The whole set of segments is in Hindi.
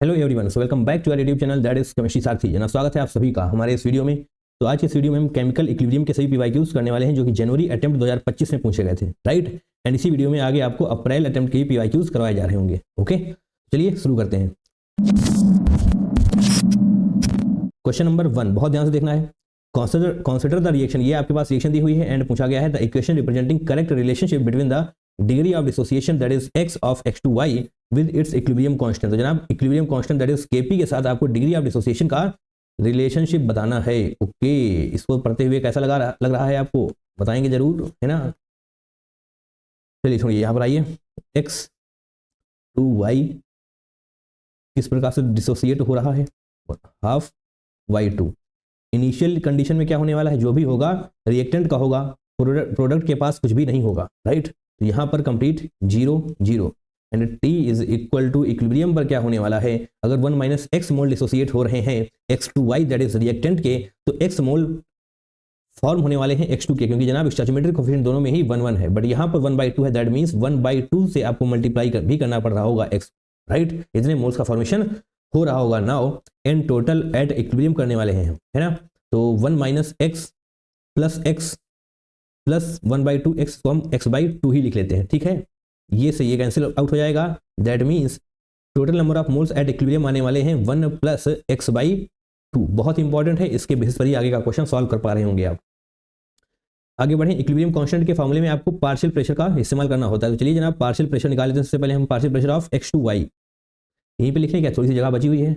Hello everyone, so welcome back to our YouTube channel that is chemistry Sarathi. जना स्वागत है आप सभी का हमारे इस वीडियो में। तो आज के इस वीडियो में हम केमिकल इक्विलिब्रियम के सभी पीवाईक्यूज करने वाले हैं जो कि जनवरी अटेम्प्ट 2025 में पूछे गए थे, राइट। एंड इसी वीडियो में आगे आपको अप्रैल अटेम्प्ट के पीवाईक्यूज करवाए जा रहे होंगे। ओके, चलिए शुरू करते हैं। क्वेश्चन नंबर 1 बहुत ध्यान से देखना है। कंसिडर द रिएक्शन, ये आपके पास रिएक्शन दी हुई है एंड पूछा गया है the equation representing correct relationship between the degree of dissociation that is x of x2y with its equilibrium constant. तो जनाब equilibrium constant that is kp के साथ आपको डिग्री ऑफ डिसोसिएशन का रिलेशनशिप बताना है। ओके, इसको पढ़ते हुए कैसा लग रहा है आपको, बताएंगे जरूर, है ना। चलिए छोड़िए, यहाँ पर आइए। x2y किस प्रकार से डिसोसिएट हो रहा है, हाफ y2। इनिशियल कंडीशन में क्या होने वाला है, जो भी होगा रिएक्टेंट का होगा, प्रोडक्ट के पास कुछ भी नहीं होगा, राइट। तो यहाँ पर complete 0 0 and t is equal to equilibrium पर क्या होने वाला है, अगर 1 माइनस x मोल डिसोसिएट हो रहे हैं x2y दैट इज रिएक्टेंट के, तो x मोल फॉर्म होने वाले हैं x2 के, क्योंकि जनाब स्टोइचियोमेट्रिक कोएफिशिएंट दोनों में ही 1 1 है, बट यहाँ पर 1/2 है, दैट मींस 1/2 से आपको मल्टीप्लाई भी करना पड़ रहा होगा x, राइट। इतने मोल्स का फॉर्मेशन हो रहा होगा। Now n total at equilibrium करने वाले हैं, है ना। तो 1 माइनस x प्लस 1/2 x को हम x/2 ही लिख लेते हैं, ठीक है। ये से ये कैंसिल आउट हो जाएगा, that means total number of moles at equilibrium आने वाले हैं 1 प्लस x/2। बहुत इंपॉर्टेंट है, इसके बेसिस पर ही आगे का क्वेश्चन सॉल्व कर पा रहे होंगे आप। आगे बढ़ें। इक्विलिब्रियम कांस्टेंट के फॉर्मूले में आपको पार्शियल प्रेशर का इस्तेमाल करना होता है। तो चलिए जनाब पार्शियल प्रेशर निकाल लेते हैं। सबसे पहले हम पार्शियल प्रेशर ऑफ x2y यहीं पे लिख लें, क्या थोड़ी सी जगह बची हुई है।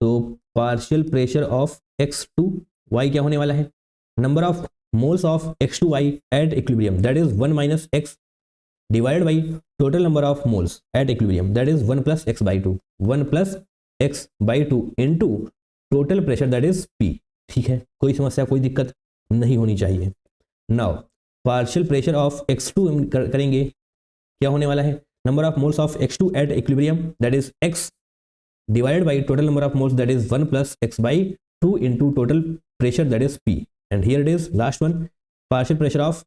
तो पार्शियल प्रेशर ऑफ x2y क्या होने वाला है, number of moles of x2y at equilibrium that is 1 minus x divided by total number of moles at equilibrium that is 1 plus x/2, 1 plus x/2 into total pressure that is p, ठीक है। कोई समस्या, कोई दिक्कत नहीं होनी चाहिए। Now partial pressure of x2 करेंगे, क्या होने वाला है, number of moles of x2 at equilibrium that is x divided by total number of moles that is 1 plus x/2 into total pressure that is p, and here it is last one partial pressure of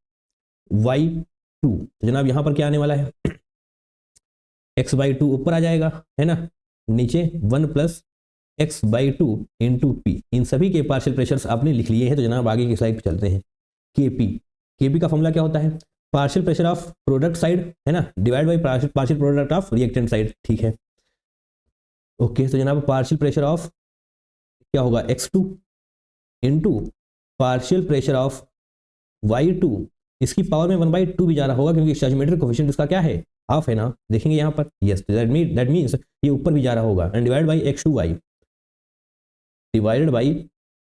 y2। तो जनाब यहां पर क्या आने वाला है, x/2 ऊपर आ जाएगा, है ना, नीचे 1 प्लस x/2 इंटू p। इन सभी के पार्शियल प्रेशर्स आपने लिख लिए हैं। तो जनाब आगे की स्लाइड पे चलते हैं। kp का फॉर्मूला क्या होता है, partial pressure of product side, है ना, divide by partial product of reactant side, ठीक है। ओके, तो जनाब पार्शियल प्रेशर ऑफ क्या होगा, x2 into partial pressure of y2, इसकी पावर में 1/2 भी जा रहा होगा क्योंकि स्टोइचियोमेट्रिक कोएफिशिएंट इसका क्या है, हाफ है ना, देखेंगे यहाँ पर, यस, दैट मींस ये ऊपर भी जा रहा होगा, and divide by x2y divided by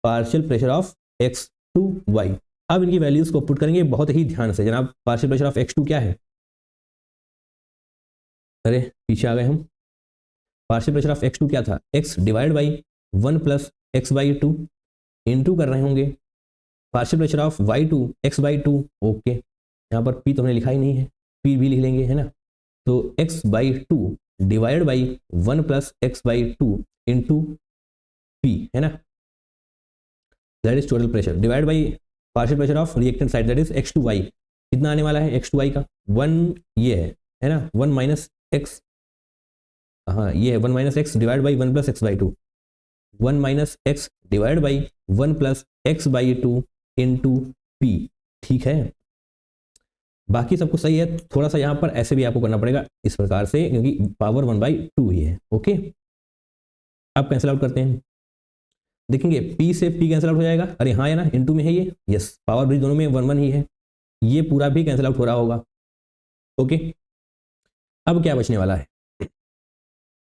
partial pressure of x2y। अब इनकी वैल्यूज को पुट करेंगे बहुत ही ध्यान से। जनाब पार्शियल प्रेशर ऑफ x2 क्या है, अरे पीछे आ गए हम। पार्शियल प्रेशर ऑफ x2 क्या था, x divide by 1 plus x/2 into कर रहे होंगे partial pressure of y2 x/2। Okay, यहाँ पर p तो हमने लिखा ही नहीं है, p भी लिख लेंगे, है ना। तो x/2 divide by 1 plus x/2 into p, है ना, that is total pressure divide by partial pressure of reactant side that is x2y। कितना आने वाला है x2y का, 1 ये है ना, 1 माइनस x, हाँ ये है 1 minus x divide by 1 plus x/2, 1 minus x divide by 1 plus x/2 into p, ठीक है। बाकी सब कुछ सही है, थोड़ा सा यहाँ पर ऐसे भी आपको करना पड़ेगा इस प्रकार से, क्योंकि पावर 1/2 ही है। ओके, अब कैंसिल आउट करते हैं, देखेंगे p से p कैंसिल आउट हो जाएगा, अरे हाँ है ना, इंटू में है ये, यस, पावर ब्रिज दोनों में 1 1 ही है, ये पूरा भी कैंसिल आउट हो रहा होगा। ओके, अब क्या बचने वाला है,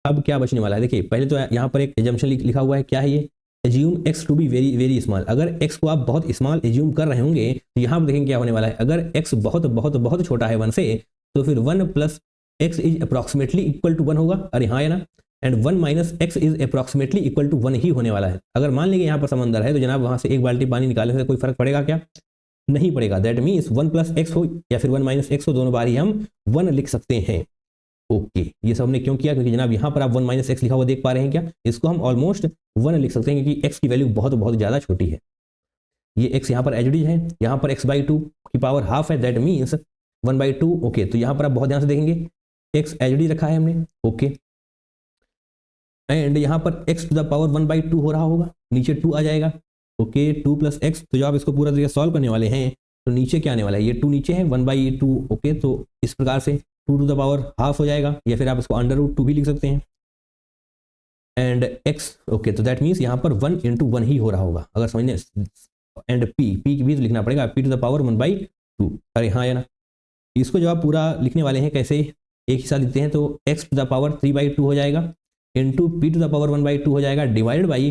अब क्या बचने वाला है, देखिए पहले तो यहाँ पर एक एजम्पशन लिखा हुआ है, क्या है ये, assume x to be very very small. अगर x को आप बहुत स्मॉल एज्यूम कर रहे होंगे तो यहाँ पर देखेंगे क्या होने वाला है, अगर x बहुत बहुत बहुत छोटा है 1 से, तो फिर 1 plus x is approximately equal to 1 होगा, अरे हाँ है ना, and 1 minus x is approximately equal to 1 ही होने वाला है। अगर मान लीजिए यहाँ पर समंदर है तो जनाब वहाँ से एक बाल्टी पानी निकालने से कोई फर्क पड़ेगा क्या, नहीं पड़ेगा। दैट मीन्स 1 प्लस x हो या फिर 1 माइनस x हो, दोनों बार ही हम 1 लिख सकते हैं। ओके, ये सब हमने क्यों किया, क्योंकि जनाब यहाँ पर आप 1 माइनस x लिखा हुआ देख पा रहे हैं क्या, इसको हम ऑलमोस्ट 1 लिख सकते हैं क्योंकि x की वैल्यू बहुत बहुत ज़्यादा छोटी है। ये x यहाँ पर एज है, यहाँ पर x/2 की पावर हाफ है, दैट मीन्स 1/2। ओके, तो यहाँ पर आप बहुत ध्यान से देखेंगे x एज रखा है हमने। ओके, एंड यहाँ पर x टू द पावर 1/2 हो रहा होगा, नीचे 2 आ जाएगा। ओके 2 + x, तो जब आप इसको पूरा तरीके सॉल्व करने वाले हैं तो नीचे क्या आने वाला है, ये 2 नीचे है 1/2। ओके तो इस प्रकार से 2 टू द पावर हाफ हो जाएगा, या फिर आप इसको √2 भी लिख सकते हैं। एंड x, ओके तो दैट मीन्स यहाँ पर 1 × 1 ही हो रहा होगा अगर समझने। एंड p की भी तो लिखना पड़ेगा, p टू द पावर 1/2। अरे हाँ या ना, इसको जब आप पूरा लिखने वाले हैं कैसे एक ही साथ लिखते हैं, तो x टू द पावर 3/2 हो जाएगा, into p to the power 1/2 हो जाएगा, divide by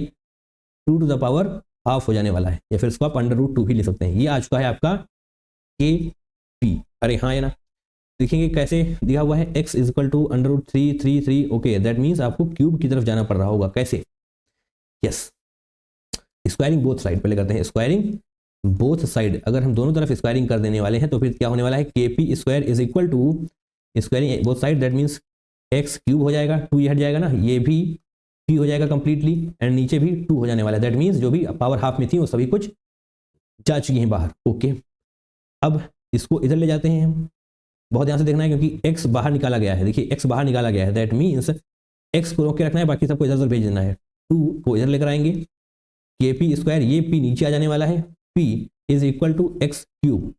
2 to the power half हो जाने वाला है, या फिर इसको आप √2 भी लिख सकते हैं। ये आ चुका है आपका kp। अरे हाँ या ना, देखेंगे कैसे दिया हुआ है, x = √333। ओके दैट मीन्स आपको क्यूब की तरफ जाना पड़ रहा होगा। कैसे, यस स्क्वायरिंग बोथ साइड पहले करते हैं। स्क्वायरिंग बोथ साइड, अगर हम दोनों तरफ स्क्वायरिंग कर देने वाले हैं तो फिर क्या होने वाला है, kp² = squaring both side, that means x³ हो जाएगा, 2 ये हट जाएगा ना, ये भी p हो जाएगा कंप्लीटली, एंड नीचे भी 2 हो जाने वाला है। दैट मीन्स जो भी पावर हाफ में थी वो सभी कुछ जा चुकी हैं बाहर। ओके अब इसको इधर ले जाते हैं हम, बहुत ध्यान से देखना है क्योंकि x बाहर निकाला गया है। देखिए x बाहर निकाला गया है, दैट मीन्स x को रोक के रखना है, बाकी सबको इधर उधर भेज देना है। 2 को इधर लेकर आएंगे, kp², ये p नीचे आ जाने वाला है, p = x³।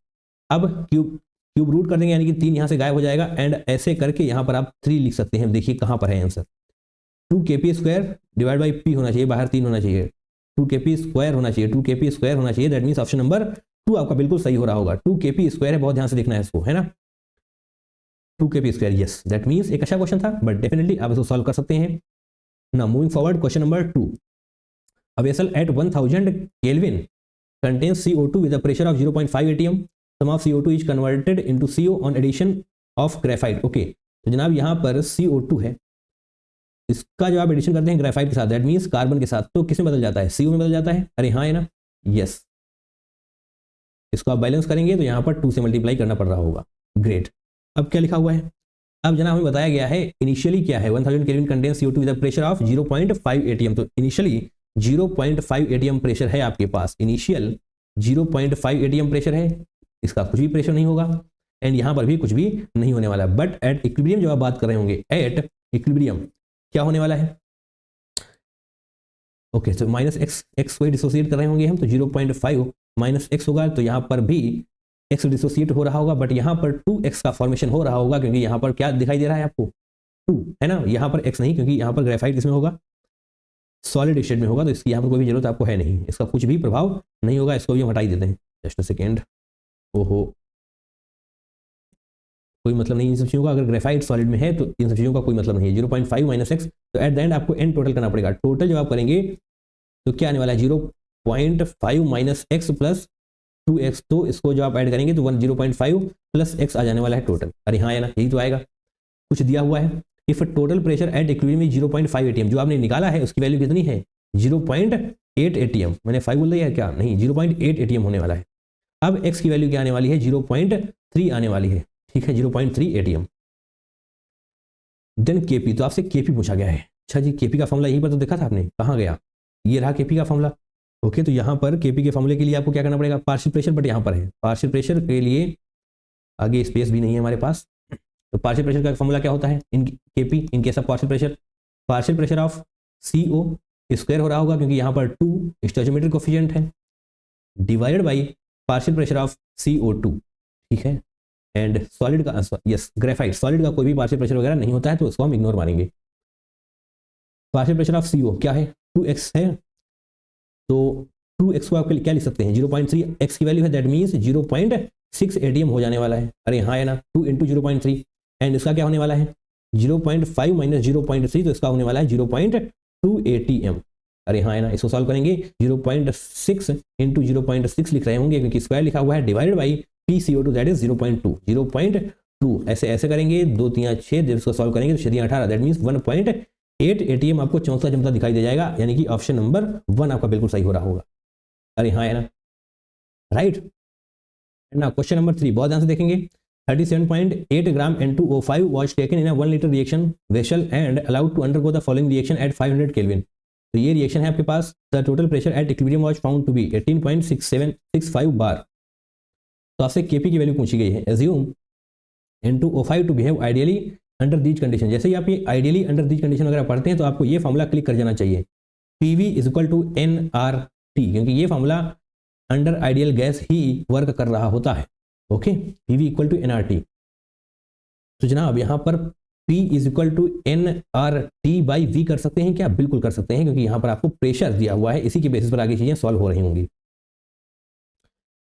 अब क्यूब रूट कर देंगे, यानी कि 3 यहाँ से गायब हो जाएगा, एंड ऐसे करके यहाँ पर आप 3 लिख सकते हैं। देखिए कहाँ पर है answer, 2kp² divide by p होना चाहिए, बाहर 3 होना चाहिए, 2kp² होना चाहिए, 2kp² होना चाहिए। दैट मीन्स ऑप्शन नंबर 2 आपका बिल्कुल सही हो रहा होगा। 2kp² है, बहुत ध्यान से देखना है इसको, है ना, 2kp²। यस दैट मीन्स एक अच्छा क्वेश्चन था, बट डेफिनेटली आप इसको सॉल्व कर सकते हैं ना। Moving forward, question number 2, a vessel at 1000 Kelvin contains CO2 with a pressure of 0.5 atm. Some of CO2 is converted into CO on addition of graphite. Okay, तो जनाब यहाँ पर CO2 है, इसका जब आप एडिशन करते हैं ग्रेफाइट के साथ, दैट मीन्स कार्बन के साथ, तो किस में बदल जाता है, CO में बदल जाता है। अरे हाँ है ना, यस इसको आप बैलेंस करेंगे तो यहाँ पर 2 से मल्टीप्लाई करना पड़ रहा होगा। ग्रेट, अब क्या लिखा हुआ है, अब जनाब हमें बताया गया है इनिशियली क्या है, 1000 kelvin contains CO2 with a pressure of 0.5 atm। तो इनिशियली 0.5 atm प्रेशर है आपके पास, इनिशियल 0.5 atm प्रेशर है, इसका कुछ भी प्रेशर नहीं होगा, एंड यहाँ पर भी कुछ भी नहीं होने वाला। बट एट इक्विलिब्रियम जब आप बात कर रहे होंगे, एट इक्विलिब्रियम क्या होने वाला है, ओके तो -x को डिसोसिएट कर रहे होंगे हम, तो 0.5 -x होगा, तो यहाँ पर भी x डिसोसिएट हो रहा होगा, बट यहाँ पर 2x का फॉर्मेशन हो रहा होगा, क्योंकि यहाँ पर क्या दिखाई दे रहा है आपको 2, है ना, यहाँ पर x नहीं, क्योंकि यहाँ पर ग्रेफाइट किसमें होगा, सॉलिड स्टेट में होगा, तो इसकी यहाँ पर कोई भी जरूरत आपको है नहीं, इसका कुछ भी प्रभाव नहीं होगा, इसको भी हम हटा ही देते हैं। जस्ट सेकेंड, ओहो कोई मतलब नहीं इन सब चीज़ों का, अगर ग्रेफाइट सॉलिड में है तो इन सब चीज़ों का कोई मतलब नहीं है। 0.5 - x, तो एट द एंड आपको n टोटल करना पड़ेगा। टोटल जब आप करेंगे तो क्या आने वाला है, 0.5 - x + 2x, तो इसको जब आप ऐड करेंगे तो 0.5 + x आ जाने वाला है टोटल। अरे हाँ है ना, यही तो आएगा, कुछ दिया हुआ है। If total pressure at equilibrium 0.5 atm, जो आपने निकाला है उसकी वैल्यू कितनी है, 0.8 atm, मैंने 5 बोल दिया क्या, नहीं 0.8 atm होने वाला है। अब x की वैल्यू क्या आने वाली है, 0.3 आने वाली है, ठीक है 0.3 atm। देन kp, तो आपसे kp पूछा गया है। अच्छा जी, kp का फॉर्मूला यहीं पर तो देखा था आपने, कहाँ गया, ये रहा kp का फॉर्मूला। ओके तो यहाँ पर kp के फॉर्मूले के लिए आपको क्या करना पड़ेगा, पार्शियल प्रेशर, बट यहाँ पर है पार्शियल प्रेशर के लिए आगे स्पेस भी नहीं है हमारे पास, तो पार्शियल प्रेशर का फॉर्मूला क्या होता है, इन kp in case of partial pressure of CO² हो रहा होगा, क्योंकि यहाँ पर 2 स्टोइचोमेट्रिक कोफिशिएंट है, divided by partial pressure of CO2, ठीक है। एंड सॉलिड का, यस ग्रेफाइट सॉलिड का कोई भी पार्शियल प्रेशर वगैरह नहीं होता है, तो उसको हम इग्नोर मानेंगे। पार्शियल प्रेशर ऑफ CO क्या है, 2x है, तो 2x को आप क्या लिख सकते हैं, 0.3 x की वैल्यू है, दैट मीन्स 0.6 atm हो जाने वाला है। अरे हाँ है ना, 2 × 0.3, एंड इसका क्या होने वाला है 0.5 - 0.3, तो इसका होने वाला है 0.2 atm। अरे हाँ है ना, इसको सॉल्व करेंगे 0.6 × 0.6 लिख रहे होंगे, क्योंकि स्क्वायर लिखा हुआ है, divided by PCO2 that is 0.2 ऐसे करेंगे, 2 3 6, जब इसको सॉल्व करेंगे तो 6 18, दैट मीन्स 1.8 atm आपको चौथा चमता दिखाई दे जाएगा, यानी कि ऑप्शन नंबर 1 आपका बिल्कुल सही हो रहा होगा। अरे हाँ है ना, राइट ना। क्वेश्चन नंबर 3 बहुत ध्यान से देखेंगे, 37.8 ग्राम N2O5 was taken in a 1 liter reaction vessel and allowed to undergo the following reaction at 500 Kelvin। तो ये रिएक्शन है आपके पास, the total pressure at equilibrium was found to be 18.6765 bar. तो आपसे kp की वैल्यू पूछी गई है। Assume N2O5 to behave ideally under these condition, जैसे ही आप ये आइडियली अंडर दीज कंडीशन वगैरह पढ़ते हैं तो आपको ये फॉर्मूला क्लिक कर जाना चाहिए, PV is equal to nRT, क्योंकि ये फॉर्मूला अंडर आइडियल गैस ही वर्क कर रहा होता है। Okay, PV equal to nRT। तो जनाब यहाँ पर P is equal to nRT by V कर सकते हैं क्या? बिल्कुल कर सकते हैं, क्योंकि यहाँ पर आपको प्रेशर दिया हुआ है, इसी की बेसिस पर आगे चीजें सॉल्व हो रही होंगी।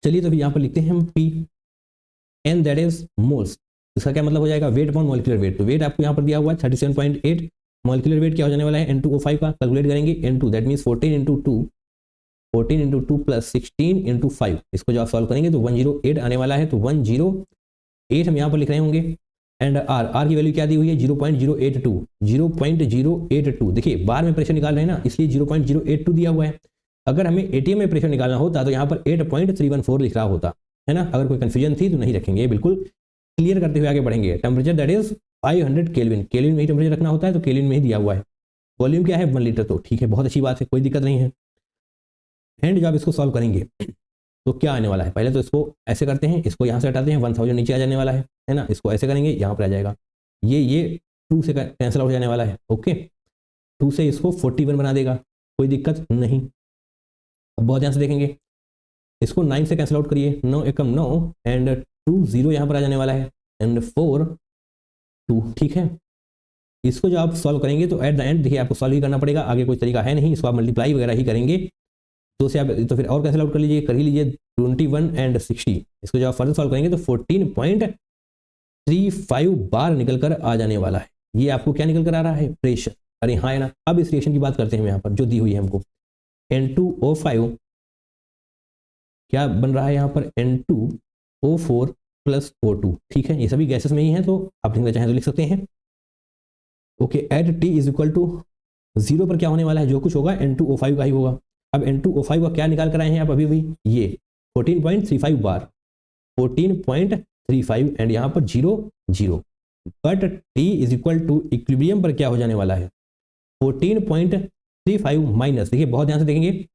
चलिए तो फिर यहाँ पर लिखते हैं हम P, N that is moles, इसका क्या मतलब हो जाएगा? Weight upon molecular weight. तो वेट आपको यहाँ पर दिया हुआ है 37.8, मॉलिक्यूलर वेट क्या हो जाने वाला है N2O5 का, कैलकुलेट करेंगे N2 that means 14 into 2 plus 16 into 5, इसको जो आप सॉल्व करेंगे तो 108 आने वाला है। तो 108 हम यहाँ पर लिख रहे होंगे। एंड आर की वैल्यू क्या दी हुई है? 0.082। देखिए बार में प्रेशर निकाल रहे हैं ना, इसलिए 0.082 दिया हुआ है। अगर हमें एटीएम में प्रेशर निकालना होता तो यहाँ पर 8.314 लिख रहा होता है ना। अगर कोई कंफ्यूजन थी तो नहीं रखेंगे, बिल्कुल क्लियर करते हुए आगे बढ़ेंगे। Temperature that is 500 kelvin, kelvin में ही टेम्परेचर रखना होता है, तो केल्विन में ही दिया हुआ है। वॉल्यूम क्या है? 1 लीटर। तो ठीक है, बहुत अच्छी बात है, कोई दिक्कत नहीं है। एंड जब इसको सॉल्व करेंगे तो क्या आने वाला है? पहले तो इसको ऐसे करते हैं, इसको यहाँ से हटाते हैं, 1000 नीचे आ जाने वाला है ना। इसको ऐसे करेंगे, यहाँ पर आ जाएगा, ये 2 से कैंसिल आउट हो जाने वाला है। ओके, 2 से इसको 41 बना देगा, कोई दिक्कत नहीं। अब बहुत ध्यान से देखेंगे, इसको 9 से कैंसिल आउट करिए, 9 एकम 9 एंड 2 0 यहाँ पर आ जाने वाला है एंड 4 2। ठीक है, इसको जब आप सॉल्व करेंगे तो एट द एंड देखिए आपको सॉल्व ही करना पड़ेगा, आगे कोई तरीका है नहीं, इसको आप मल्टीप्लाई वगैरह ही करेंगे। 2 से आप तो फिर और कैंसिल आउट कर लीजिए, कर ही लीजिए 21 एंड 60। इसको जब आप फर्दर सॉल्व करेंगे तो 14.35 बार निकल कर आ जाने वाला है। ये आपको क्या निकल कर आ रहा है? प्रेशर। अरे हाँ है ना। अब इस रिएक्शन की बात करते हैं हम यहाँ पर, जो दी हुई है हमको N2O5 क्या बन रहा है यहाँ पर? N2O4 plus O2। ठीक है, ये सभी गैसेस में ही हैं, तो आप लिखना चाहें तो लिख सकते हैं। Okay, at T is equal to 0 पर क्या होने वाला है? जो कुछ होगा N2O5 का ही होगा। अब N2O5 का क्या निकाल कर आए हैं आप अभी भी? ये 14.35 बार, 14.35 एंड यहाँ पर 0 0। But T is equal to equilibrium पर क्या हो जाने वाला है? 14.35 माइनस, देखिए बहुत ध्यान से देखेंगे,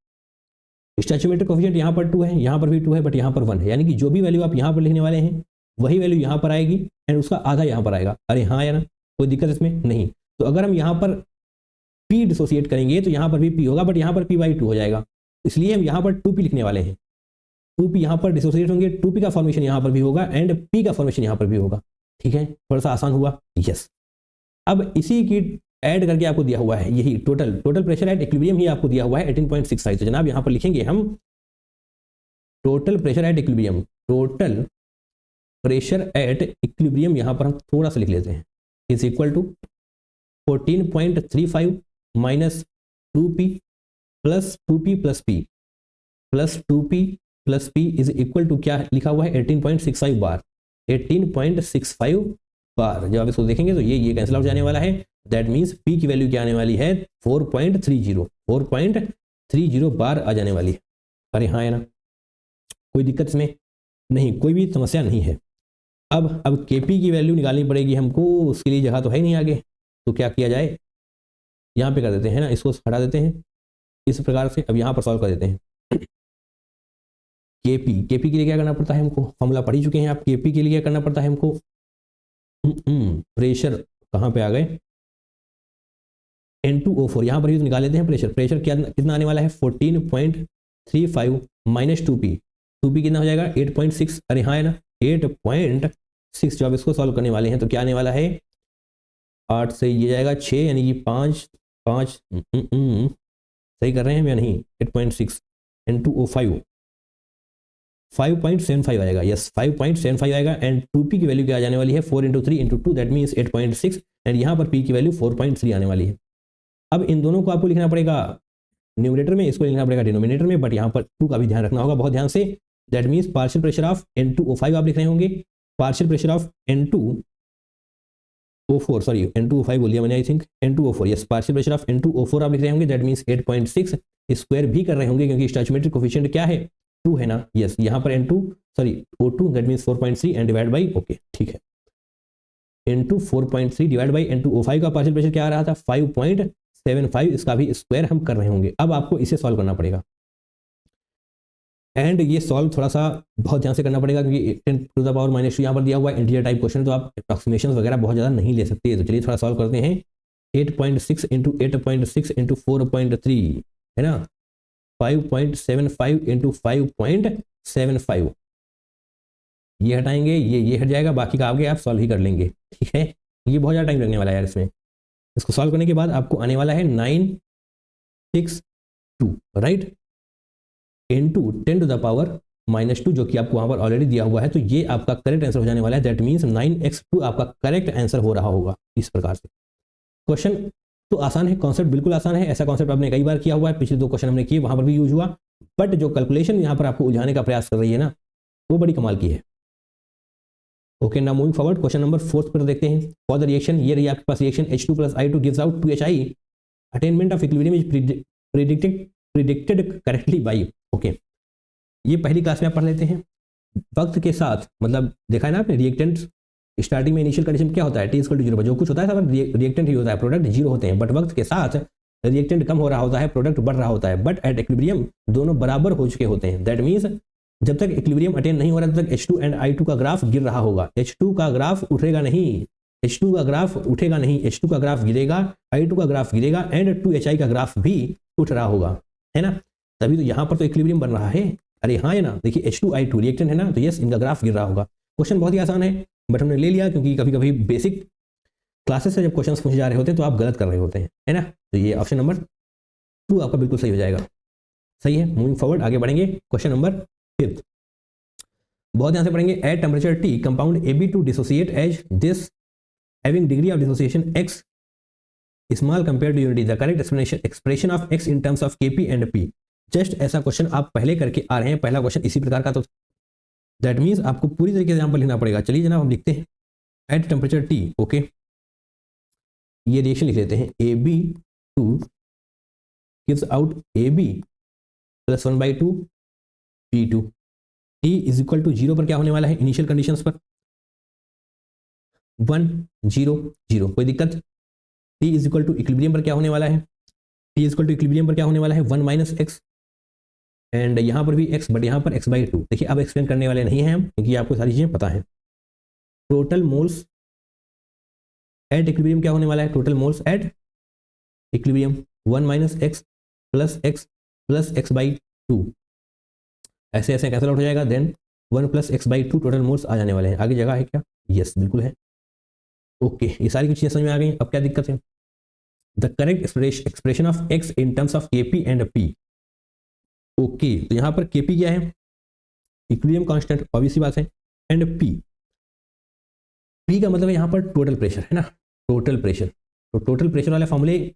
स्टैचोमेट्रिक कोफिशिएंट यहाँ पर 2 है, यहाँ पर भी 2 है, बट यहाँ पर 1 है, यानी कि जो भी वैल्यू आप यहाँ पर लिखने वाले हैं वही वैल्यू यहाँ पर आएगी एंड उसका आधा यहाँ पर आएगा। अरे हाँ या ना, कोई दिक्कत इसमें नहीं। तो अगर हम यहाँ पर P डिसोसिएट करेंगे तो यहाँ पर भी P होगा, बट यहाँ पर P/2 हो जाएगा, इसलिए हम यहाँ पर 2P लिखने वाले हैं। 2P यहाँ पर डिसोसिएट होंगे, 2P का फॉर्मेशन यहाँ पर भी होगा एंड P का फॉर्मेशन यहाँ पर भी होगा। ठीक है, थोड़ा सा आसान हुआ। यस, अब इसी की ऐड करके आपको दिया हुआ है, यही टोटल प्रेशर एट इक्विलिब्रियम ही आपको दिया हुआ है 18.65। तो जनाब यहाँ पर लिखेंगे हम total pressure at equilibrium, total pressure at equilibrium यहाँ पर हम थोड़ा सा लिख लेते हैं, is equal to 14.35 minus 2P plus 2P plus P plus 2P plus P is equal to क्या लिखा हुआ है? 18.65 बार, 18.65 बार। जब आप इसको देखेंगे तो ये कैंसिल आउट जाने वाला है। दैट मीन्स P की वैल्यू क्या आने वाली है? 4.30 बार आ जाने वाली है। अरे हाँ है ना, कोई दिक्कत इसमें नहीं, कोई भी समस्या नहीं है। अब Kp की वैल्यू निकालनी पड़ेगी हमको, उसके लिए जगह तो है नहीं आगे, तो क्या किया जाए? यहाँ पे कर देते हैं ना, इसको हटा देते हैं इस प्रकार से। अब यहाँ पर सॉल्व कर देते हैं। Kp के लिए क्या करना पड़ता है हमको? फॉर्मूला पढ़ ही चुके हैं आप। Kp के लिए क्या करना पड़ता है हमको? प्रेशर कहाँ पे आ गए? N2O4, यहाँ पर ही तो निकाल लेते हैं प्रेशर क्या कितना आने वाला है? 14.35 माइनस 2P कितना हो जाएगा? 8.6। अरे हाँ है ना, 8.6। जब इसको सॉल्व करने वाले हैं तो क्या आने वाला है? 8 से ये जाएगा 6, यानी कि 5 सही कर रहे हैं या नहीं? 8.6 N2O5 5.75 आएगा। यस, 5.75 आएगा एंड 2P की वैल्यू क्या आ जाने वाली है? 4 × 3 × 2 दैट मीन्स 8.6 एंड यहाँ पर P की वैल्यू 4.3 आने वाली है। अब इन दोनों को आपको लिखना पड़ेगा न्यूमरेटर में, इसको लिखना पड़ेगा डिनोमिनेटर में, बट यहाँ पर 2 का भी ध्यान रखना होगा बहुत ध्यान से। That means partial pressure of N2O5 आप लिख रहे होंगे, partial pressure of N2O4, sorry N2O5 बोल दिया मैंने, I think N2O4। Yes, partial pressure of N2O4 आप लिख रहे होंगे, दैट मीन्स 8.6 स्क्वायर भी कर रहे होंगे, क्योंकि स्टैचोमेट्रिक कोफिशिएंट क्या है? 2 है ना। यस, यहाँ पर O2 that means 4.3 and divide by, okay ठीक है, N2 4.3 डिवाइड बाई N2O5 का पार्शियल प्रेशर क्या आ रहा था? 5.75, इसका भी स्क्वायर हम कर रहे होंगे। अब आपको इसे सॉल्व करना पड़ेगा। एंड ये सॉल्व थोड़ा सा बहुत ध्यान से करना पड़ेगा, क्योंकि 10⁻⁻2 यहाँ पर दिया हुआ है, इंटीजर टाइप क्वेश्चन, तो आप अप्रॉक्सीमेशन वगैरह बहुत ज़्यादा नहीं ले सकते। तो चलिए थोड़ा सॉल्व करते हैं। 8.6 इंटू 8.6 इंटू 4.3 है ना, 5.75 इंटू 5.75, ये हटाएंगे, ये हट जाएगा, बाकी का आगे आप सॉल्व ही कर लेंगे। ठीक है, ये बहुत ज़्यादा टाइम लगने वाला है यार इसमें। इसको सॉल्व करने के बाद आपको आने वाला है 962 राइट, इंटू 10⁻⁻2, जो कि आपको वहां पर ऑलरेडी दिया हुआ है। तो ये आपका करेक्ट आंसर हो जाने वाला है। दैट मीन्स 9x2 आपका करेक्ट आंसर हो रहा होगा। इस प्रकार से क्वेश्चन तो आसान है, कॉन्सेप्ट बिल्कुल आसान है। ऐसा कॉन्सेप्ट आपने कई बार किया हुआ है, पिछले 2 क्वेश्चन हमने किए, वहां पर भी यूज हुआ, बट जो कैलकुलेशन यहाँ पर आपको उलझाने का प्रयास कर रही है ना, वो बड़ी कमाल की है। Okay, now moving forward, question number 4 पर देखते हैं। फॉर द रिएक्शन, ये रही आपके पास reaction H2 + I2 gives out 2HI, attainment of equilibrium is predicted correctly by. Okay, ये पहली क्लास में आप पढ़ लेते हैं। वक्त के साथ, मतलब देखा है ना आपने, रिएक्टेंट स्टार्टिंग में इनिशियल कंडीशन क्या होता है, T = 0 पर जो कुछ होता है सब रिएक्टेंट ही होता है, प्रोडक्ट 0 होते हैं। बट वक्त के साथ रिएक्टेंट कम हो रहा होता है, प्रोडक्ट बढ़ रहा होता है। बट एट इक्विलिब्रियम दोनों बराबर हो चुके होते हैं। दैट मीन्स जब तक इक्विलिब्रियम अटेन नहीं हो रहा तब तक H2 एंड I2 का ग्राफ गिर रहा होगा। H2 का ग्राफ उठेगा नहीं, H2 का ग्राफ उठेगा नहीं, H2 का ग्राफ गिरेगा, I2 का ग्राफ गिरेगा, एंड 2HI का ग्राफ भी उठ रहा होगा, है ना। तभी तो यहाँ पर तो इक्विलिब्रियम बन रहा है। अरे हाँ है ना, देखिए H2 I2 रिएक्टेंट है ना, तो यस इनका ग्राफ गिर रहा होगा। क्वेश्चन बहुत ही आसान है, बट हमने ले लिया क्योंकि कभी कभी बेसिक क्लासेस से जब क्वेश्चंस पूछे जा रहे होते हैं तो आप गलत कर रहे होते हैं, है ना। तो ये ऑप्शन नंबर 2 आपका बिल्कुल सही हो जाएगा। सही है, मूविंग फॉरवर्ड आगे बढ़ेंगे। क्वेश्चन नंबर 5, बहुत ध्यान से पढ़ेंगे। At temperature T compound AB2 dissociate as this having degree of dissociation x small compare to unity, the correct expression of x in terms of Kp and P। Just ऐसा क्वेश्चन आप पहले करके आ रहे हैं, पहला क्वेश्चन इसी प्रकार का, तो दैट मीन्स आपको पूरी तरीके से यहाँ पर लिखना पड़ेगा। चलिए जनाब हम लिखते हैं एट टेम्परेचर T। ओके, ये रिएक्शन लिख लेते हैं। AB2 gives out AB + 1/2 P2। T = 0 पर क्या होने वाला है, इनिशियल कंडीशंस पर 1 0 0, कोई दिक्कत। T = इक्विलिब्रियम पर क्या होने वाला है, T = इक्विलिब्रियम पर क्या होने वाला है 1 - x, एंड यहाँ पर भी x, बट यहाँ पर x/2। देखिए अब एक्सप्लेन करने वाले नहीं हैं हम, क्योंकि आपको सारी चीजें पता है। टोटल मोल्स एट इक्विलिब्रियम क्या होने वाला है, total moles at equilibrium 1 - x + x/2, ऐसे ऐसे कैंसिल आउट हो जाएगा। देन 1 + x/2 टोटल मोल्स आ जाने वाले हैं। आगे जगह है क्या, यस बिल्कुल है। ओके, ये सारी कुछ चीजें समझ में आ गई। अब क्या दिक्कत है, the correct expression of x in terms of Kp and P। Okay, तो यहाँ पर Kp क्या है, इक्विलिब्रियम कांस्टेंट, ऑब्वियस सी बात है, एंड P का मतलब है यहाँ पर टोटल प्रेशर, है ना, टोटल प्रेशर। तो टोटल प्रेशर वाला फॉर्मूले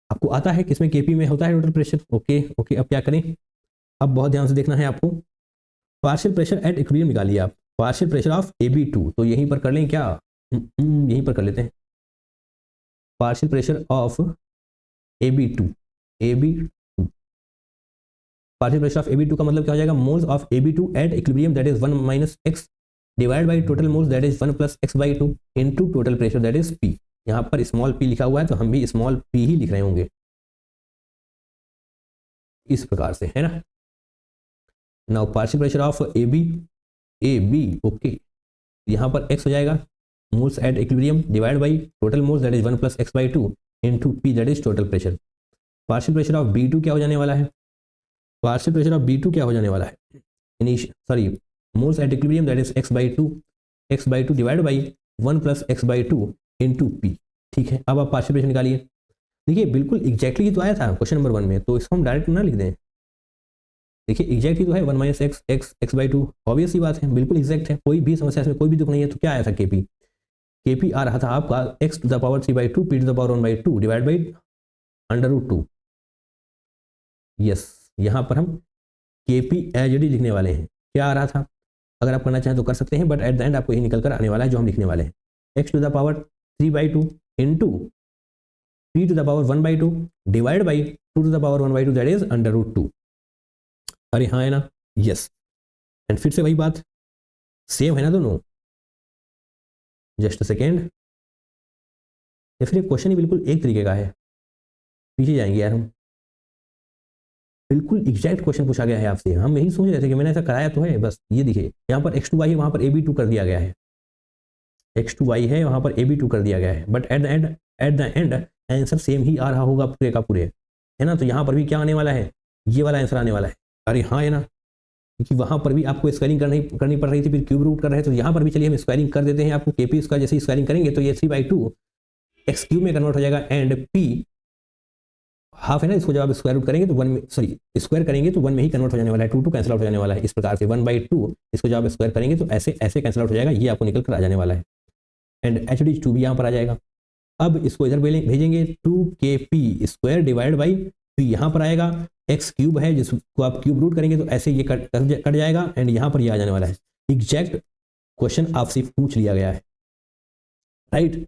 आपको आता है, किसमें Kp में होता है टोटल प्रेशर। ओके ओके, अब क्या करें, अब बहुत ध्यान से देखना है आपको। पार्शियल प्रेशर एट इक्विलिब्रियम निकालिए आप, पार्शियल प्रेशर ऑफ AB2, तो यहीं पर कर लें क्या, यहीं पर कर लेते हैं। Partial pressure of AB2, partial pressure of AB2 का मतलब क्या हो जाएगा, moles of AB2 at equilibrium that is 1 - x divide by total moles that is 1 + x/2 into total pressure that is P। यहाँ पर स्मॉल p लिखा हुआ है तो हम भी स्मॉल p ही लिख रहे होंगे, इस प्रकार से, है ना। Now partial pressure of AB, okay, यहाँ पर x हो जाएगा moles at equilibrium divide by total moles that is 1 + x/2 into P that is total pressure. Partial pressure of B2 क्या हो जाने वाला है, पार्शियल प्रेशर ऑफ B2 क्या हो जाने वाला है, moles at equilibrium that is x/2 divide by 1 + x/2 into P। ठीक है, अब आप पार्शियल प्रेशर निकालिए। देखिए बिल्कुल एग्जैक्टली ही तो आया था क्वेश्चन नंबर 1 में, तो इसको हम डायरेक्ट ना लिख दें। देखिए एग्जैक्ट ही तो है, 1 - x/2, ऑब्वियस ही बात है, बिल्कुल एग्जैक्ट है, कोई भी समस्या इसमें कोई भी दुख नहीं है। तो क्या आया था Kp आ रहा था आपका x⁻³ P⁻² divide by √2। Yes, यहाँ पर हम Kp एज इट इज लिखने वाले हैं। क्या आ रहा था, अगर आप करना चाहें तो कर सकते हैं, बट एट द एंड आपको यही निकल कर आने वाला है जो हम लिखने वाले हैं, x⁻³ into P⁻² divide by 2⁻1/2 that is √2। अरे हाँ है ना, यस, एंड फिर से वही बात, सेम है ना दोनों। जस्ट सेकेंड, या फिर क्वेश्चन ही बिल्कुल एक तरीके का है, पीछे जाएंगे यार हम। बिल्कुल एग्जैक्ट क्वेश्चन पूछा गया है आपसे। हम यही सोच रहे थे कि मैंने ऐसा कराया तो है, बस ये देखिए यहाँ पर x2y है, वहाँ पर ab2 कर दिया गया है, x2y है, वहाँ पर ab2 कर दिया गया है, but at the end answer same ही आ रहा होगा पूरे का पूरे, है ना। तो यहाँ पर भी क्या आने वाला है, ये वाला आंसर आने वाला है। अरे हाँ है ना, क्योंकि वहाँ पर भी आपको स्क्वायरिंग करनी पड़ रही थी, फिर क्यूब रूट कर रहे थे, तो यहाँ पर भी चलिए हम स्क्वायरिंग कर देते हैं। आपको KP स्क्वायर जैसे स्क्वायरिंग करेंगे तो ये 3/2 एक्स क्यूब में कन्वर्ट हो जाएगा, एंड P हाफ है ना, इसको जब आप स्क्वायर रूट करेंगे तो 1 में, सॉरी स्क्वायर करेंगे तो 1 में ही कन्वर्ट हो जाने वाला है, 2 कैंसिल आउट हो जाने वाला है। इस प्रकार से 1/2 इसको जब आप स्क्वायर करेंगे तो ऐसे ऐसे कैंसिल आउट हो जाएगा, ये आपको निकल कर आ जाने वाला है, एंड HD2 भी यहाँ पर आ जाएगा। अब इसको इधर भेजेंगे 2KP square divide by P, यहाँ पर आएगा एक्स क्यूब है जिसको आप क्यूब रूट करेंगे तो ऐसे ये कट जाएगा, एंड यहाँ पर ये आ जाने वाला है। एग्जैक्ट क्वेश्चन आपसे पूछ लिया गया है, राइट।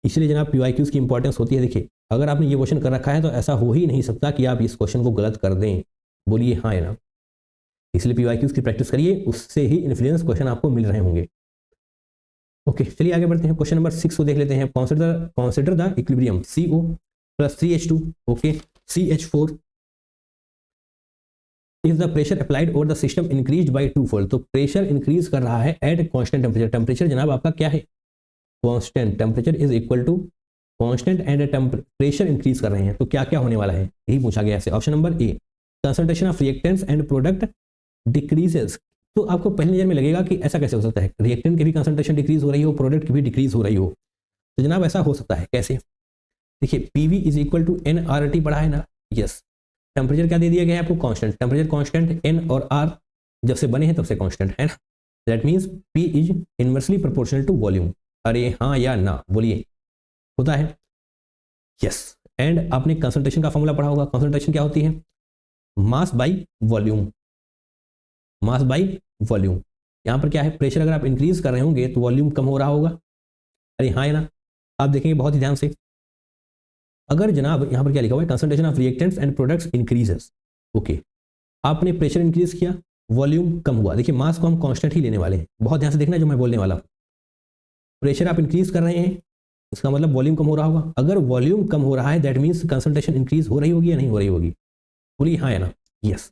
इसलिए जनाब PYQs की इंपॉर्टेंस होती है। देखिए अगर आपने ये क्वेश्चन कर रखा है तो ऐसा हो ही नहीं सकता कि आप इस क्वेश्चन को गलत कर दें, बोलिए हाँ है ना। इसलिए PYQs की प्रैक्टिस करिए, उससे ही इन्फ्लुएंस क्वेश्चन आपको मिल रहे होंगे। ओके चलिए आगे बढ़ते हैं। क्वेश्चन नंबर 6 को देख लेते हैं। Consider the equilibrium CO plus 3H2 okay CH4 if the pressure applied over the system increased by 2-fold। तो प्रेशर इंक्रीज कर रहा है एट कांस्टेंट टेम्परेचर। टेम्परेचर जनाब आपका क्या है, constant. Temperature is equal to constant and pressure increase कर रहे हैं, तो क्या क्या होने वाला है, यही पूछा गया है। Option number A, concentration of reactants and product decreases. तो आपको पहली नजर में लगेगा कि ऐसा कैसे हो सकता है, रिएक्टेंट की भी कंसंट्रेशन डिक्रीज हो रही हो, प्रोडक्ट की भी डिक्रीज हो रही हो। तो जनाब ऐसा हो सकता है कैसे, देखिए PV is equal to nRT पढ़ा है ना, यस। टेम्परेचर क्या दे दिया गया है आपको, कांस्टेंट। टेम्परेचर कांस्टेंट, n और r जब से बने हैं तब से कांस्टेंट है ना। That means P is inversely proportional to volume. अरे हाँ या ना बोलिए, होता है, यस। एंड आपने कंसंट्रेशन का फॉर्मूला पढ़ा होगा। कंसंट्रेशन क्या होती है, mass by volume, mass by volume. यहाँ पर क्या है, प्रेशर अगर आप इंक्रीज कर रहे होंगे तो वॉल्यूम कम हो रहा होगा। अरे हाँ है ना, आप देखेंगे बहुत ही ध्यान से। अगर जनाब यहाँ पर क्या लिखा हुआ है, concentration of reactants and products increases, okay. आपने प्रेशर इंक्रीज किया, वॉल्यूम कम हुआ। देखिए मास को हम कांस्टेंट ही लेने वाले हैं, बहुत ध्यान से देखना जो मैं बोलने वाला हूँ। प्रेशर आप इंक्रीज कर रहे हैं, इसका मतलब वॉल्यूम कम हो रहा होगा। अगर वॉल्यूम कम हो रहा है दैट मीन्स कंसंट्रेशन इंक्रीज हो रही होगी या नहीं हो रही होगी, बोलिए हाँ या ना, यस।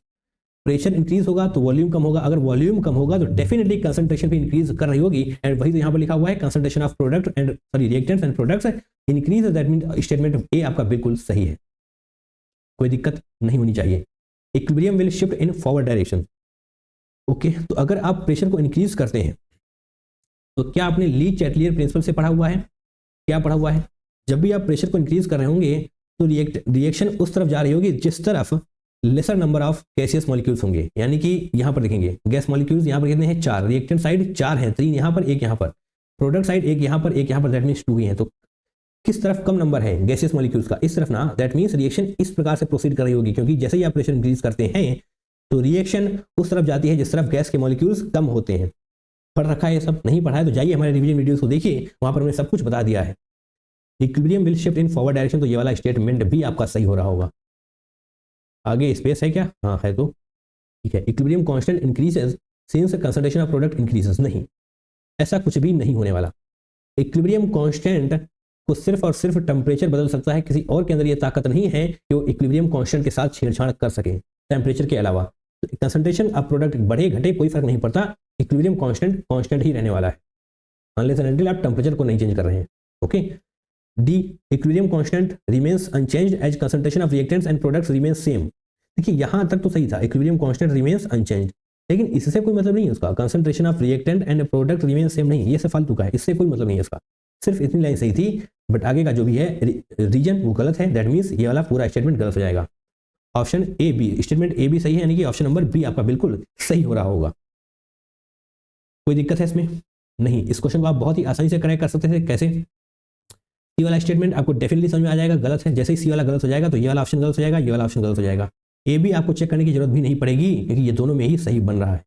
प्रेशर इंक्रीज होगा तो वॉल्यूम कम होगा, अगर वॉल्यूम कम होगा तो डेफिनेटली कंसंट्रेशन भी इंक्रीज कर रही होगी। एंड वही तो यहाँ पर लिखा हुआ है, concentration of product and sorry reactants and products increase, that mean statement A आपका बिल्कुल सही है, कोई दिक्कत नहीं होनी चाहिए। Equilibrium will shift in forward direction, okay. तो अगर आप प्रेशर को इंक्रीज करते हैं तो क्या आपने ली चैटलियर प्रिंसिपल से पढ़ा हुआ है, क्या पढ़ा हुआ है, जब भी आप प्रेशर को इंक्रीज कर रहे होंगे तो रिएक्शन उस तरफ जा रही होगी जिस तरफ laser number of gaseous molecules होंगे। यानी कि यहाँ पर देखेंगे गैस मॉलिक्यूल्स यहाँ पर कितने हैं, 4। रिएक्टेंट साइड 4 हैं, 3 यहाँ पर, 1 यहाँ पर। प्रोडक्ट साइड 1 यहाँ पर, 1 यहाँ पर, दैट मीन्स 2 ही है। तो किस तरफ कम नंबर है गैसियस मॉलिक्यूल्स का, इस तरफ ना। दैट मीन्स रिएक्शन इस प्रकार से प्रोसीड कर रही होगी, क्योंकि जैसे ही आप प्रेशर इंक्रीज करते हैं तो रिएक्शन उस तरफ जाती है जिस तरफ गैस के मॉलिक्यूल्स कम होते हैं। पढ़ रखा है ये सब, नहीं पढ़ा है तो जाइए हमारे रिवीजन वीडियोस को देखिए, वहां पर मैंने सब कुछ बता दिया है। Equilibrium will shift in forward direction, तो ये वाला स्टेटमेंट भी आपका सही हो रहा होगा। आगे स्पेस है क्या, हाँ है, तो ठीक है। Equilibrium constant increases since concentration of product increases, नहीं, ऐसा कुछ भी नहीं होने वाला। इक्विलिब्रियम कांस्टेंट को सिर्फ और सिर्फ टेम्परेचर बदल सकता है, किसी और के अंदर ये ताकत नहीं है कि वो इक्विलिब्रियम कांस्टेंट के साथ छेड़छाड़ कर सके टेम्परेचर के अलावा। तो कंसंट्रेशन ऑफ प्रोडक्ट बढ़े घटे कोई फर्क नहीं पड़ता, इक्विलिब्रियम कांस्टेंट ही रहने वाला है, अनलेस एंड अनटिल आप टेम्परेचर को नहीं चेंज कर रहे हैं, okay. D, equilibrium constant remains unchanged as concentration of reactants and products remains same. देखिए यहां तक तो सही था, इक्विलिब्रियम कांस्टेंट रिमेन्स अनचेंज्ड, लेकिन इससे कोई मतलब नहीं है उसका, concentration of reactant and product remains same नहीं, ये सब फालतू का है, इससे कोई मतलब नहीं है इसका। सिर्फ इतनी लाइन सही थी, बट आगे का जो भी है रीजन वो गलत है, दैट मीन्स ये वाला पूरा स्टेटमेंट गलत हो जाएगा। Option A B, statement A भी सही है, यानी कि ऑप्शन नंबर बी आपका बिल्कुल सही हो रहा होगा। कोई दिक्कत है इसमें नहीं, इस क्वेश्चन को आप बहुत ही आसानी से करेक्ट कर सकते थे। कैसे, सी वाला स्टेटमेंट आपको डेफिनेटली समझ में आ जाएगा, गलत है। जैसे ही सी वाला गलत हो जाएगा तो ये वाला ऑप्शन गलत हो जाएगा, ये वाला ऑप्शन गलत हो जाएगा। ए भी आपको चेक करने की जरूरत भी नहीं पड़ेगी, क्योंकि ये दोनों में ही सही बन रहा है।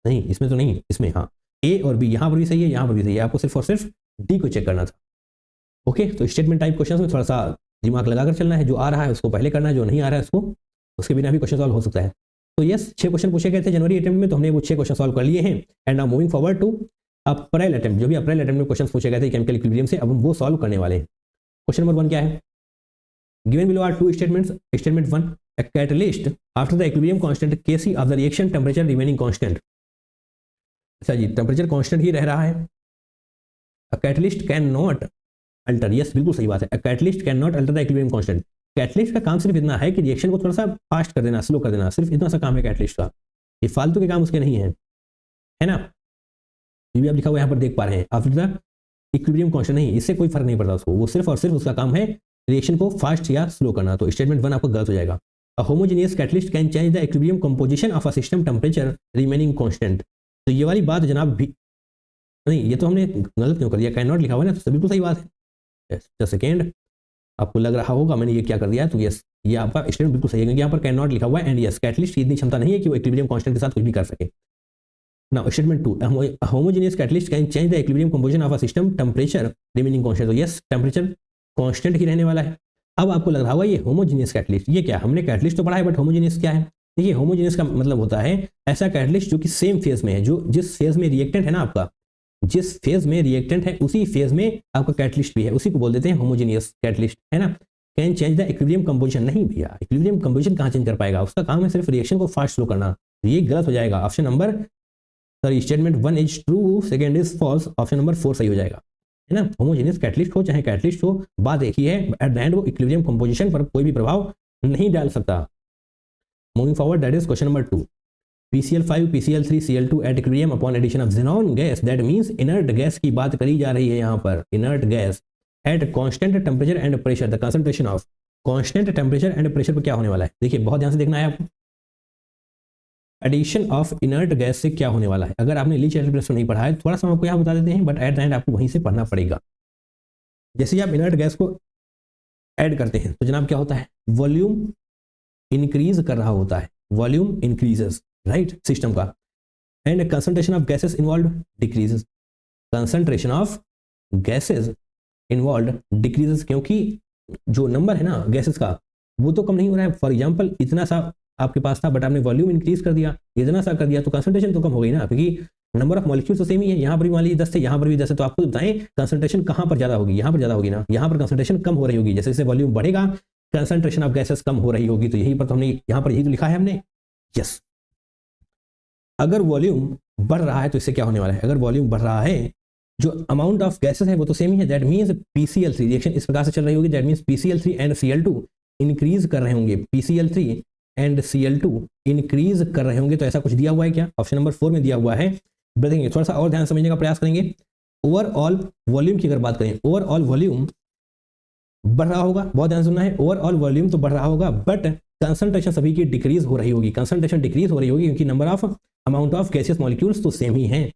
नहीं इसमें तो नहीं, इसमें हाँ, ए और बी यहाँ पर भी सही है, यहाँ पर भी सही है, आपको सिर्फ और सिर्फ डी को चेक करना था। ओके, तो स्टेटमेंट टाइप क्वेश्चन में थोड़ा सा दिमाग लगाकर चलना है, जो आ रहा है उसको पहले करना है, जो नहीं आ रहा है उसको उसके बिना भी क्वेश्चन सॉल्व हो सकता है। तो यस, 6 क्वेश्चन पूछे गए थे जनवरी अटेम्प्ट में, तो हमने वो 6 क्वेश्चन सॉल्व कर लिए हैं। And now moving forward to April attempt, जो भी अप्रैल अटेम्प्ट में क्वेश्चन पूछे गए थे केमिकल इक्विलिब्रियम से, अब हम वो सॉल्व करने वाले हैं। क्वेश्चन नंबर 1 क्या है, given below are 2 statements. Statement 1, A catalyst after the equilibrium constant Kc of the reaction temperature remaining constant. अच्छा जी, टेम्परेचर कांस्टेंट ही रह रहा है. A catalyst cannot alter, yes बिल्कुल सही बात है. A catalyst cannot alter the equilibrium constant. Catalyst का काम सिर्फ इतना है कि रिएक्शन को थोड़ा सा फास्ट कर देना, स्लो कर देना, सिर्फ इतना सा काम है कैटलिस्ट का. ये फालतू के काम उसके नहीं है, है ना. ये भी आप लिखा हुआ यहाँ पर देख पा रहे हैं, आफ्टर द इक्विलिब्रियम कांस्टेंट. नहीं, इससे कोई फर्क नहीं पड़ता उसको, वो सिर्फ और सिर्फ उसका काम है रिएक्शन को फास्ट या स्लो करना. तो स्टेटमेंट 1 आपका गलत हो जाएगा. अ homogeneous catalyst can change the equilibrium composition of a system temperature remaining constant. तो ये वाली बात जनाब भी नहीं, ये तो हमने गलत क्यों कर दिया, कैन नॉट लिखा हुआ है ना, तो बिल्कुल सही बात है. जस्ट सेकेंड, आपको लग रहा होगा मैंने ये क्या कर दिया, तो यस ये आपका स्टेटमेंट बिल्कुल सही है, क्योंकि यहाँ पर कैन नॉट लिखा हुआ है. एंड यस, कैटलिस्ट की इतनी क्षमता नहीं है कि वो इक्विलिब्रियम कांस्टेंट के साथ कुछ भी कर सके. Now statement 2, a homogeneous catalyst can change the equilibrium composition of a system temperature remaining constant. तो यस, टेम्परेचर कांस्टेंट ही रहने वाला है. अब आपको लग रहा होगा ये होमोजेनियस कैटलिस्ट, ये क्या, हमने कैटलिस्ट तो पढ़ा है बट होमोजेनियस क्या है. देखिए, होमोजेनियस का मतलब होता है ऐसा कैटलिस्ट जो कि सेम फेज में है, जो जिस फेज में रिएक्टेंट है ना आपका, जिस फेज में रिएक्टेंट है उसी फेज में आपका कैटलिस्ट भी है, उसी को बोल देते हैं होमोजेनियस कैटलिस्ट, है ना. Can change the equilibrium composition, नहीं भैया, इक्विलिब्रियम कंपोजिशन कहाँ चेंज कर पाएगा, उसका काम है सिर्फ रिएक्शन को फास्ट स्लो करना. ये गलत हो जाएगा. Option number, sorry, statement 1 is true, second is false, option number 4 सही हो जाएगा, है ना. होमोजेनियस कैटलिस्ट हो चाहे कैटलिस्ट हो, बात एक ही है, एट द एंड वो इक्विलिब्रियम कंपोजिशन पर कोई भी प्रभाव नहीं डाल सकता. Moving forward, that is question number 2. PCl5 PCl3 Cl2 at equilibrium upon addition of xenon gas, that means inert gas की बात करी जा रही है यहाँ पर. inert gas at constant temperature and pressure, the concentration of constant temperature and pressure पर क्या होने वाला है. देखिए, बहुत ध्यान से देखना है आपको. एडिशन ऑफ इनर्ट गैस से क्या होने वाला है. अगर आपने ली चैटलिस्ट प्रिंसिपल नहीं पढ़ा है, थोड़ा सा आपको यहाँ बता देते हैं, बट एट द एंड आपको वहीं से पढ़ना पड़ेगा. जैसे ही आप इनर्ट गैस को ऐड करते हैं तो जनाब क्या होता है, वॉल्यूम इंक्रीज कर रहा होता है, वॉल्यूम इंक्रीजेस, राइट, सिस्टम का. And concentration of gases involve decreases, concentration of gases involve decreases, क्योंकि जो नंबर है ना गैसेस का वो तो कम नहीं हो रहा है. फॉर एग्जांपल, इतना सा आपके पास था बट आपने वॉल्यूम इंक्रीज कर दिया, इतना सा कर दिया, तो कंसंट्रेशन तो कम हो गई ना, क्योंकि नंबर ऑफ मॉलिक्यूल्स तो सेम ही है. यहाँ पर भी मान लीजिए 10 थे, यहाँ पर भी 10 है, तो आपको बताएं कंसंट्रेशन कहाँ पर ज्यादा होगी, यहाँ पर ज्यादा होगी ना, यहाँ पर कंसंट्रेशन कम हो रही होगी. जैसे जैसे वॉल्यूम बढ़ेगा कंसंट्रेशन ऑफ गैसेस कम हो रही होगी. तो यही पर तो हमने यहाँ पर यही तो लिखा है हमने. यस, अगर वॉल्यूम बढ़ रहा है तो इससे क्या होने वाला है, अगर वॉल्यूम बढ़ रहा है, जो अमाउंट ऑफ गैसेस है वो तो सेम ही है. दैट मीन्स PCl3 रिएक्शन इस प्रकार से चल रही होगी. That means PCl3 and Cl2 increase कर रहे होंगे, PCl3 एंड Cl2 इंक्रीज कर रहे होंगे. तो ऐसा कुछ दिया हुआ है क्या, ऑप्शन नंबर 4 में दिया हुआ है. देखेंगे, थोड़ा सा और ध्यान समझने का प्रयास करेंगे. ओवरऑल वॉल्यूम की अगर बात करें, ओवरऑल वॉल्यूम बढ़ रहा होगा, बहुत ध्यान सुनना है, ओवरऑल वॉल्यूम तो बढ़ रहा होगा, बट कंसंट्रेशन सभी की डिक्रीज हो रही होगी. कंसंट्रेशन डिक्रीज हो रही होगी क्योंकि number of amount of gaseous molecules तो सेम ही हैं.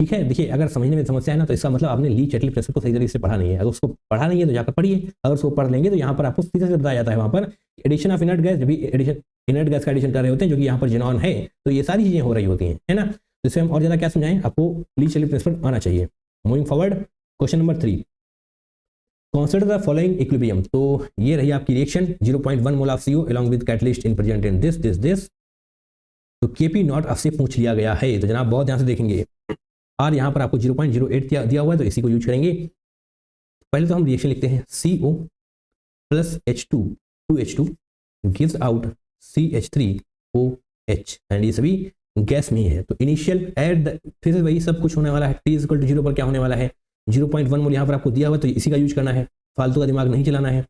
ठीक है, देखिए, अगर समझने में समस्या है ना, तो इसका मतलब आपने ली चैटलिस्ट प्रिंसिपल को सही तरीके से पढ़ा नहीं है. अगर उसको पढ़ा नहीं है तो जाकर पढ़िए, अगर उसको पढ़ लेंगे तो यहाँ पर आपको सीधे से बताया जाता है. वहाँ पर एडिशन ऑफ इनर्ट गैस, जब भी एडिशन इनर्ट गैस का एडिशन कर रहे होते हैं, जो कि यहाँ पर जेनॉन है, तो ये सारी चीजें हो रही होती हैं, है ना. तो इससे हम और ज्यादा क्या समझाएं, आपको ली चैटलिस्ट प्रिंसिपल आना चाहिए. Moving forward, question number 3, consider the following equilibrium. तो ये रही आपकी reaction, 0.1 mole of CO along with catalyst in present in this. तो Kp नॉट आपसे पूछ लिया गया है, तो जनाब बहुत ध्यान से देखेंगे. और यहाँ पर आपको 0.08 दिया हुआ है, तो इसी को यूज करेंगे. पहले तो हम रिएक्शन लिखते हैं, CO plus H2 2H2 gives out CH3OH, and ये सभी गैस में ही है. तो इनिशियल एट फिर से वही सब कुछ होने वाला है. T = 0 पर क्या होने वाला है, 0.1 मोल यहाँ पर आपको दिया हुआ है, तो इसी का यूज करना है, फालतू का दिमाग नहीं चलाना है.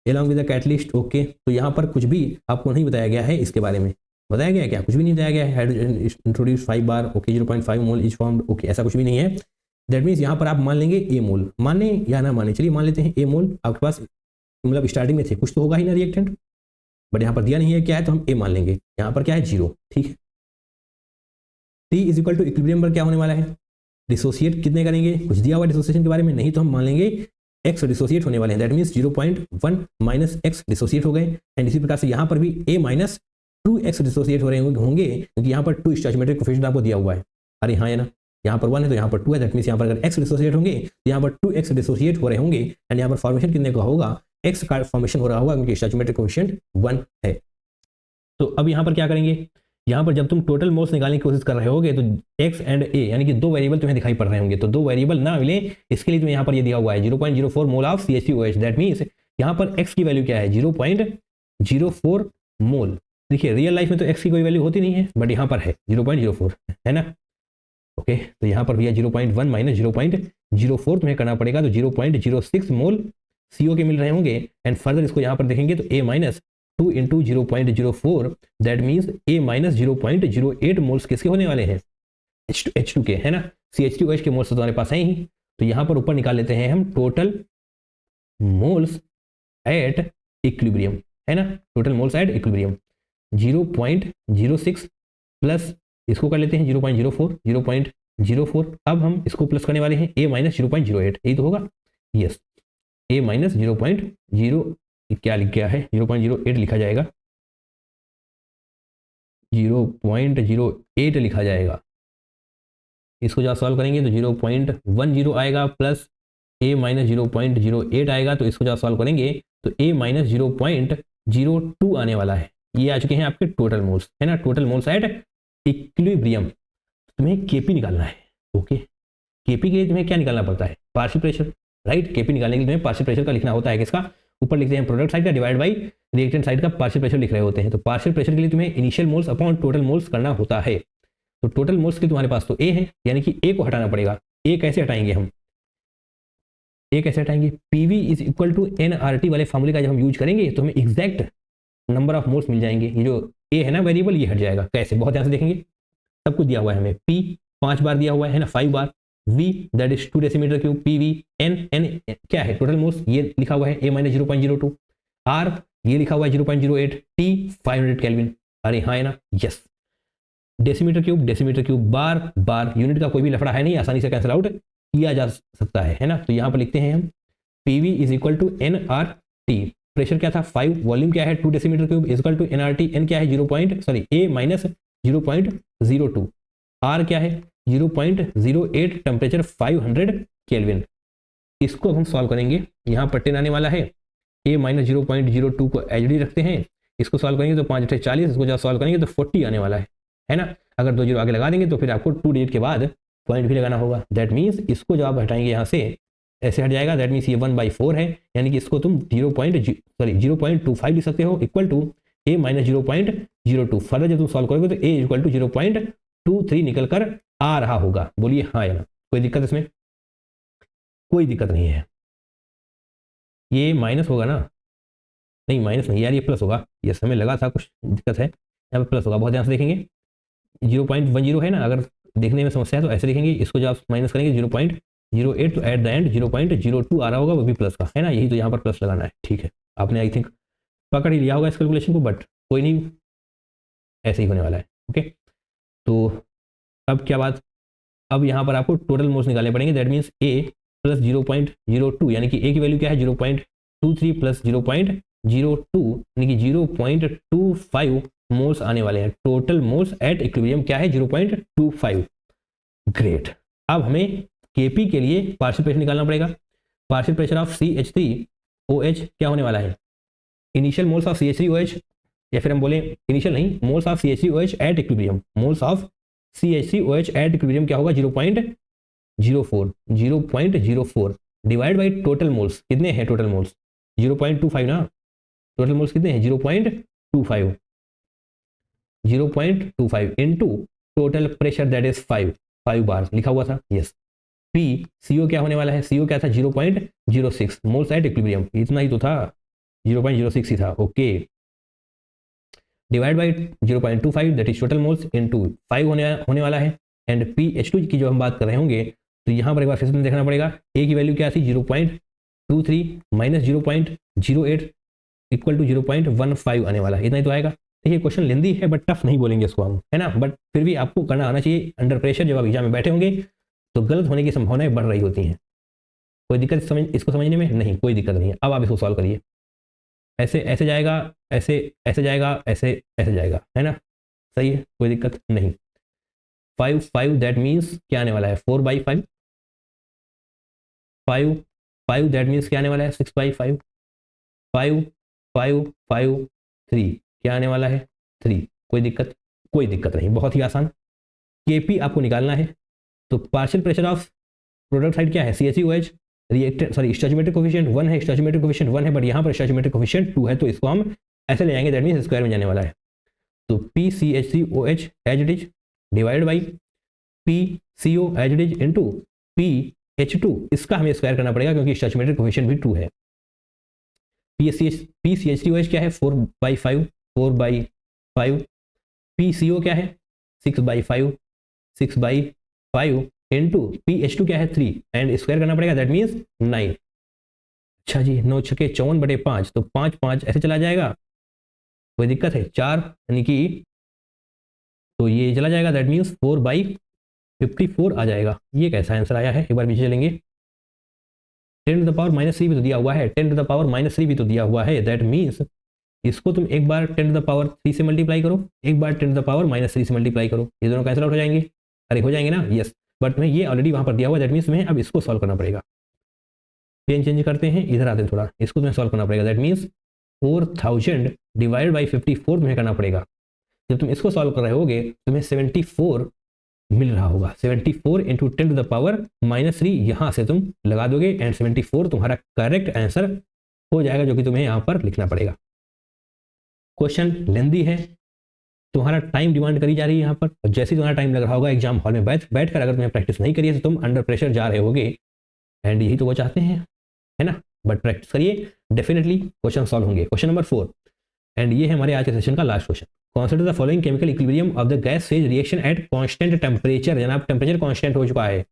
along with the catalyst, okay. तो यहाँ पर कुछ भी आपको नहीं बताया गया है, इसके बारे में बताया गया है क्या, कुछ भी नहीं बताया गया है. Hydrogen introduce 5 bar, okay. 0.5 mole is formed, okay. ऐसा कुछ भी नहीं है. दैट मीन्स यहाँ पर आप मान लेंगे A मोल, माने या ना माने, चलिए मान लेते हैं A मोल. आपके पास मतलब स्टार्टिंग में थे, कुछ तो होगा ही ना रिएक्टेंट, बट यहाँ पर दिया नहीं है क्या है, तो हम A मान लेंगे. यहाँ पर क्या है, 0, ठीक है. T = इक्विलिब्रियम पर क्या होने वाला है, डिसोसिएट कितने करेंगे, कुछ दिया हुआ डिसोसिएशन के बारे में नहीं, तो हम मान लेंगे X डिसोसिएट होने वाले हैं. That means 0.1 minus X dissociate हो गए. एंड इसी प्रकार से यहाँ पर भी A माइनस 2X डिसोसिएट हो रहे होंगे, क्योंकि यहाँ पर 2 स्टोइचियोमेट्रिक कोएफिशिएंट आपको दिया हुआ है. अरे हाँ है ना, यहाँ पर 1 है तो यहाँ पर 2 है. दैट मीन्स यहाँ पर अगर X डिसोसिएट होंगे तो यहाँ पर 2X डिसोसिएट हो रहे होंगे. एंड यहाँ पर फॉर्मेशन कितने का होगा, X का फॉर्मेशन हो रहा होगा, क्योंकि स्टोइचियोमेट्रिक कोएफिशिएंट 1 है. तो अब यहाँ पर क्या करेंगे, यहाँ पर जब तुम टोटल मोल्स निकालने की कोशिश कर रहे होगे तो X एंड A यानी कि 2 वेरिएबल तुम्हें दिखाई पड़ रहे होंगे. तो 2 वेरिएबल ना मिले, इसके लिए तुम्हें यहाँ पर ये दिया हुआ है 0.04 mole of CH3OH. That means यहाँ पर X की वैल्यू क्या है, 0.04 0.04 मोल। देखिए रियल लाइफ में तो x की कोई वैल्यू होती नहीं है, बट यहाँ पर है 0.04, है ना। ओके, तो यहाँ पर भैया 0.1 माइनस 0.04 तुम्हें करना पड़ेगा, तो 0.06 मोल CO के मिल रहे होंगे। एंड फर्दर इसको यहाँ पर देखेंगे तो A minus 2 into 0.04, that means A minus 0.08 moles किसके होने वाले हैं, H2 के, है ना। CH2OH के मोल्स तो तुम्हारे पास हैं ही, तो यहाँ पर ऊपर निकाल लेते हैं हम टोटल मोल्स एट इक्विलिब्रियम, है ना। Total moles at equilibrium 0.06 plus इसको कर लेते हैं 0.04, 0.04। अब हम इसको प्लस करने वाले हैं A माइनस 0.08, यही तो होगा, यस। A माइनस 0.0 क्या लिख गया है, 0.08 लिखा जाएगा, 0.08 लिखा जाएगा। इसको जब सॉल्व करेंगे तो 0.10 आएगा, प्लस A माइनस 0.08 आएगा, तो इसको जब सॉल्व करेंगे तो A माइनस 0.02 आने वाला है। ये आ चुके हैं आपके टोटल मोल्स, है ना, टोटल मोल्स एट इक्विलिब्रियम। तुम्हें Kp निकालना है। ओके, Kp के लिए तुम्हें क्या निकालना पड़ता है, पार्शियल प्रेशर, राइट। Kp निकालने के लिए तुम्हें पार्शियल प्रेशर का लिखना होता है, किसका, ऊपर लिखते हैं प्रोडक्ट साइड का डिवाइड बाई रिएक्टेंट साइड का पार्शियल प्रेशर लिख रहे होते हैं। तो पार्शियल प्रेशर के लिए तुम्हें initial moles upon total moles करना होता है। तो टोटल मोल्स के तुम्हारे पास तो A है, यानी कि A को हटाना पड़ेगा। A कैसे हटाएंगे हम, A कैसे हटाएंगे, PV is equal to nRT वाले फॉर्मूले का जब हम यूज करेंगे तो हमें एग्जैक्ट नंबर ऑफ मोल्स मिल जाएंगे। ये जो A है ना वेरिएबल, ये हट जाएगा। कैसे, बहुत ध्यान से देखेंगे, सब कुछ दिया हुआ है हमें। P 5 बार दिया हुआ है ना, 5 बार। V that is 2 decimetre cube PV। N क्या है, टोटल मोल्स, ये लिखा हुआ है A माइनस 0.02। R ये लिखा हुआ है 0.08। T 500 केल्विन, अरे हाँ है ना, यस। डेसीमीटर क्यूब बार, यूनिट का कोई भी लफड़ा है नहीं, आसानी से कैंसिल आउट किया जा सकता है ना। तो यहाँ पर लिखते हैं हम PV is equal to nRT। Pressure क्या था 5, वॉल्यूम क्या है 2 decimetre cube is equal to nRT। N क्या है A माइनस 0.02। R क्या है 0.08, टेम्परेचर 500 केल्विन। इसको अब हम सॉल्व करेंगे, यहाँ पर 10 आने वाला है। A माइनस 0.02 को एचडी रखते हैं, इसको सॉल्व करेंगे तो 5 × 40, इसको जब सॉल्व करेंगे तो 40 आने वाला है ना। अगर 2 जीरो आगे लगा देंगे तो फिर आपको 2 डिजिट के बाद पॉइंट भी लगाना होगा। दैट मीन्स इसको जब आप हटाएंगे यहाँ से, ऐसे हट जाएगा, दैट मीन्स ये 1/4 है, यानी कि इसको तुम 0.25 लिख सकते हो, equal to A minus 0.02। Further जब तुम सॉल्व करोगे तो A इक्वल टू 0.23 निकल कर आ रहा होगा। बोलिए हाँ या ना, कोई दिक्कत इसमें, कोई दिक्कत नहीं है। ये माइनस होगा ना, नहीं माइनस नहीं यार, ये प्लस होगा। यस, हमें लगा था कुछ दिक्कत है, यहाँ पर प्लस होगा। बहुत ध्यान से देखेंगे, 0.10 है ना, अगर देखने में समस्या है तो ऐसे लिखेंगे। इसको जब आप माइनस करेंगे 0.08, तो एट द एंड 0.02 आ रहा होगा, वो भी प्लस का, है ना। यही तो यहाँ पर प्लस लगाना है, ठीक है। आपने आई थिंक पकड़ ही लिया होगा इस कैलकुलेशन को, बट कोई नहीं, ऐसे ही होने वाला है। ओके, तो अब क्या बात, अब यहाँ पर आपको टोटल मोल्स निकालने पड़ेंगे। दैट मीन्स A प्लस 0.02, यानी कि A की वैल्यू क्या है 0.23 प्लस 0.02, यानी कि 0.25 मोल्स आने वाले हैं। टोटल मोल्स एट इक्विलिब्रियम क्या है 0.25। ग्रेट। अब हमें Kp के लिए पार्शियल प्रेशर निकालना पड़ेगा। पार्शियल प्रेशर ऑफ CH3OH क्या होने वाला है, इनिशियल मोल्स ऑफ CH3OH, या फिर हम बोले इनिशियल नहीं, moles of CH3OH at equilibrium. Moles of CH3OH at equilibrium क्या होगा 0.04 डिवाइड बाई टोटल मोल्स। कितने हैं टोटल मोल्स 0.25 ना, टोटल मोल्स कितने हैं 0.25 into total pressure that is 5 बार लिखा हुआ था। यस। P CO क्या होने वाला है, CO क्या था 0.06 मोल्स एट इक्विलिब्रियम, इतना ही तो था, 0.06 ही था। Okay, divide by 0.25 that is total moles into 5 होने वाला है। एंड PH2 की जो हम बात कर रहे होंगे तो यहाँ पर एक बार फिर से देखना पड़ेगा। A की वैल्यू क्या थी 0.23 माइनस 0.08 इक्वल टू 0.15 आने वाला है, इतना ही तो आएगा। देखिए क्वेश्चन लेंदी है बट टफ नहीं बोलेंगे इसको हम, है ना, बट फिर भी आपको करना आना चाहिए। अंडर प्रेशर जब आप एग्जाम में बैठे होंगे तो गलत होने की संभावनाएं बढ़ रही होती हैं। कोई दिक्कत इसको समझने में नहीं, कोई दिक्कत नहीं है। अब आप इसको सॉल्व करिए, ऐसे ऐसे जाएगा, ऐसे ऐसे जाएगा, ऐसे ऐसे जाएगा, है ना, सही है, कोई दिक्कत नहीं। 5 दैट मीन्स क्या आने वाला है 4/5, 5 दैट मीन्स क्या आने वाला है 6/5, 5 5 5 3 क्या आने वाला है 3। कोई दिक्कत नहीं, बहुत ही आसान। Kp आपको निकालना है, तो partial pressure of product side क्या है CH3OH, रिएक्टेंट स्टोइचियोमेट्रिक कोफिशिएंट 1 है, स्टोइचियोमेट्रिक कोफिशिएंट 1 है, बट यहाँ पर स्टोइचियोमेट्रिक कोफिशिएंट 2 है, तो इसको हम ऐसे ले जाएंगे, दैट मीन्स स्क्वायर में जाने वाला है। तो PCH3OH as it is divide by PCO as it is into PH2, इसका हमें स्क्वायर करना पड़ेगा क्योंकि स्टैचोमेट्रिक कोफिशिएंट भी ट्रू है। PCH3OH क्या है 4/5, 4/5। PCO क्या है 6/5, 6/5 इंटू PH2 क्या है 3 एंड स्क्वायर करना पड़ेगा, दैट मीन्स 9। अच्छा जी, 9 छके 54/5, तो 5 5 ऐसे चला जाएगा, कोई दिक्कत है 4 यानी कि, तो ये चला जाएगा, दैट मीन्स 4/54 आ जाएगा। ये कैसा आंसर आया है, एक बार पीछे चलेंगे। 10⁻³ भी तो दिया हुआ है, 10⁻³ भी तो दिया हुआ है, दैट मीन्स इसको तुम एक बार 10⁻³ से मल्टीप्लाई करो, एक बार 10⁻³ से मल्टीप्लाई करो, ये दोनों कैंसिल आउट हो जाएंगे। अरे हो जाएंगे ना, यस, बट मैं ये ऑलरेडी वहां पर दिया हुआ, दैट मीन्स तुम्हें अब इसको सॉल्व करना पड़ेगा। पेन चेंज करते हैं, इधर आते हैं थोड़ा, इसको तुम्हें सॉल्व करना पड़ेगा, दैट मीन्स 4000 डिवाइड बाई 54 तुम्हें करना पड़ेगा। जब तुम इसको सॉल्व कर रहे होगे तुम्हें 74 मिल रहा होगा, 74 इंटू 10⁻³ यहाँ से तुम लगा दोगे एंड 74 तुम्हारा करेक्ट आंसर हो जाएगा, जो कि तुम्हें यहाँ पर लिखना पड़ेगा। क्वेश्चन लेंदी है, तुम्हारा टाइम डिमांड करी जा रही है यहाँ पर, और जैसे ही तुम्हारा टाइम लग रहा होगा एग्जाम हॉल में बैठ कर अगर तुम्हें प्रैक्टिस नहीं करिए तो तुम अंडर प्रेशर जा रहे होगे, एंड यही तो वो चाहते हैं, है ना। बट प्रैक्टिस करिए, डेफिनेटली क्वेश्चन सॉल्व होंगे। क्वेश्चन नंबर 4, एंड ये है हमारे आज के सेशन का last question. Consider the following chemical equilibrium of the gas phase reaction at constant temperature. जनाब टेम्परेचर कांस्टेंट हो चुका है।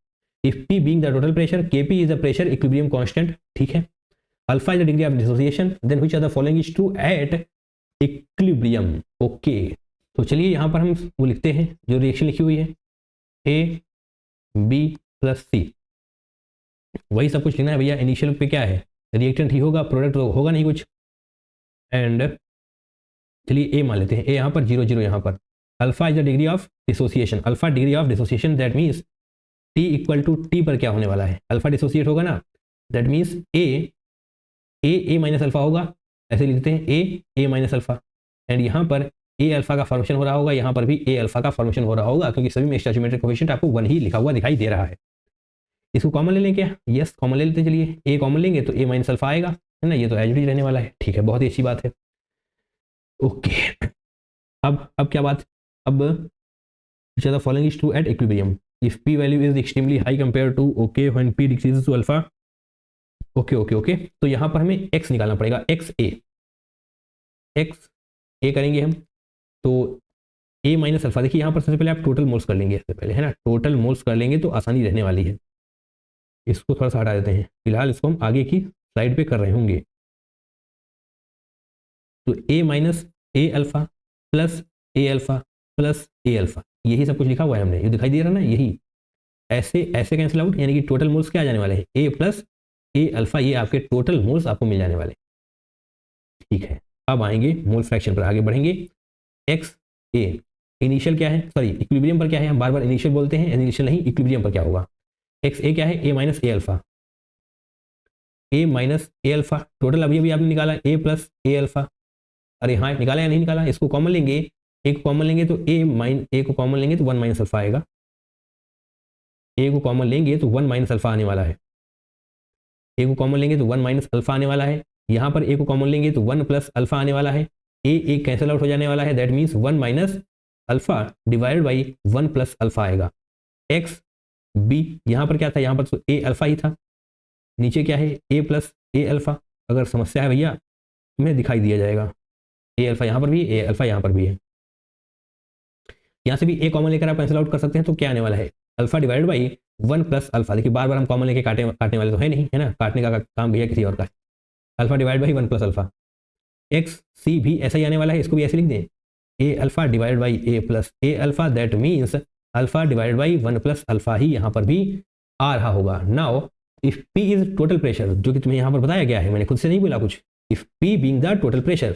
If P being the total pressure, Kp is the pressure equilibrium constant, ठीक है। Alpha is the degree of dissociation, then which of the following is true at equilibrium. Okay, तो चलिए यहाँ पर हम वो लिखते हैं जो रिएक्शन लिखी हुई है, A B + C, वही सब कुछ लिखना है भैया। इनिशियल पे क्या है, रिएक्टेंट ही होगा, प्रोडक्ट तो होगा नहीं कुछ। एंड चलिए ए मान लेते हैं, ए यहाँ पर 0 0 यहाँ पर। Alpha is the degree of dissociation, alpha degree of dissociation, that means T equal to T पर क्या होने वाला है, अल्फा डिसोसिएट होगा ना, that means A minus alpha होगा, ऐसे लिखते हैं ए माइनस अल्फा। एंड यहाँ पर ए अल्फा का फॉर्मेशन हो रहा होगा, यहाँ पर भी ए अल्फा का फॉर्मेशन हो रहा होगा, क्योंकि सभी में स्टैचोमेट्रिक कोएफिशिएंट आपको 1 ही लिखा हुआ दिखाई दे रहा है। इसको कॉमन ले लें क्या, यस कॉमन ले लेते, चलिए ए कॉमन लेंगे तो ए माइनस अल्फा आएगा, है ना, ये तो एज इट इज रहने वाला है, ठीक है, बहुत ही अच्छी बात है। ओके, अब क्या बात, अब the following is true at equilibrium if P value is extremely high compare to okay when P decreases to alpha. Okay, तो यहाँ पर हमें x निकालना पड़ेगा, x a करेंगे हम, तो a माइनस अल्फा, देखिए यहाँ पर सबसे पहले आप टोटल मोल्स कर लेंगे, सबसे पहले, है ना, टोटल मोल्स कर लेंगे तो आसानी रहने वाली है। इसको थोड़ा सा हटा देते हैं, फिलहाल इसको हम आगे की साइड पे कर रहे होंगे। तो a minus A alpha plus A alpha plus A alpha, यही सब कुछ लिखा हुआ है हमने, ये दिखाई दे रहा ना, यही ऐसे ऐसे कैंसिल आउट, यानी कि टोटल मोल्स क्या आ जाने वाले हैं, a प्लस ए अल्फा, ये आपके टोटल मोल्स आपको मिल जाने वाले, ठीक है। अब आएंगे मोल फ्रैक्शन पर, आगे बढ़ेंगे। एक्स ए इनिशियल क्या है, सॉरी इक्विलिब्रियम पर क्या है, हम बार बार इनिशियल बोलते हैं, इनिशियल नहीं, इक्विलिब्रियम पर क्या होगा, एक्स ए क्या है, ए माइनस ए अल्फा, ए माइनस ए अल्फा, टोटल अभी आपने निकाला ए प्लस ए अल्फा, अरे हाँ निकाला या नहीं निकाला, इसको कॉमन लेंगे, एक कॉमन लेंगे तो ए को कॉमन लेंगे तो 1 माइनस अल्फा आएगा, ए को कॉमन लेंगे तो 1 माइनस अल्फा आने वाला है, ए को कॉमन लेंगे तो 1 माइनस अल्फा आने वाला है, यहाँ पर ए को कॉमन लेंगे तो 1 प्लस अल्फा आने वाला है, ए कैंसिल आउट हो जाने वाला है, that means 1 minus alpha divide by 1 plus alpha आएगा। एक्स बी, यहाँ पर क्या था, यहाँ पर तो ए अल्फा ही था, नीचे क्या है ए प्लस ए अल्फा, अगर समस्या है भैया तुम्हें दिखाई दिया जाएगा, ए अल्फा यहाँ पर भी, ए अल्फा यहाँ पर भी है, यहाँ से भी ए कॉमन लेकर आप कैंसिल आउट कर सकते हैं, तो क्या आने वाला है, alpha divide by 1 plus alpha, देखिए बार बार हम कॉमन लेके काटने वाले तो है नहीं, है ना, काटने का काम भैया किसी और का है, alpha divide by 1 plus alpha. X C भी ऐसा ही आने वाला है, इसको भी ऐसे लिख दें, A alpha divide by A plus A alpha, that means alpha divide by 1 plus alpha ही यहाँ पर भी आ रहा होगा। Now if P is total pressure, जो कि तुम्हें यहाँ पर बताया गया है, मैंने खुद से नहीं बोला कुछ, if P being the total pressure,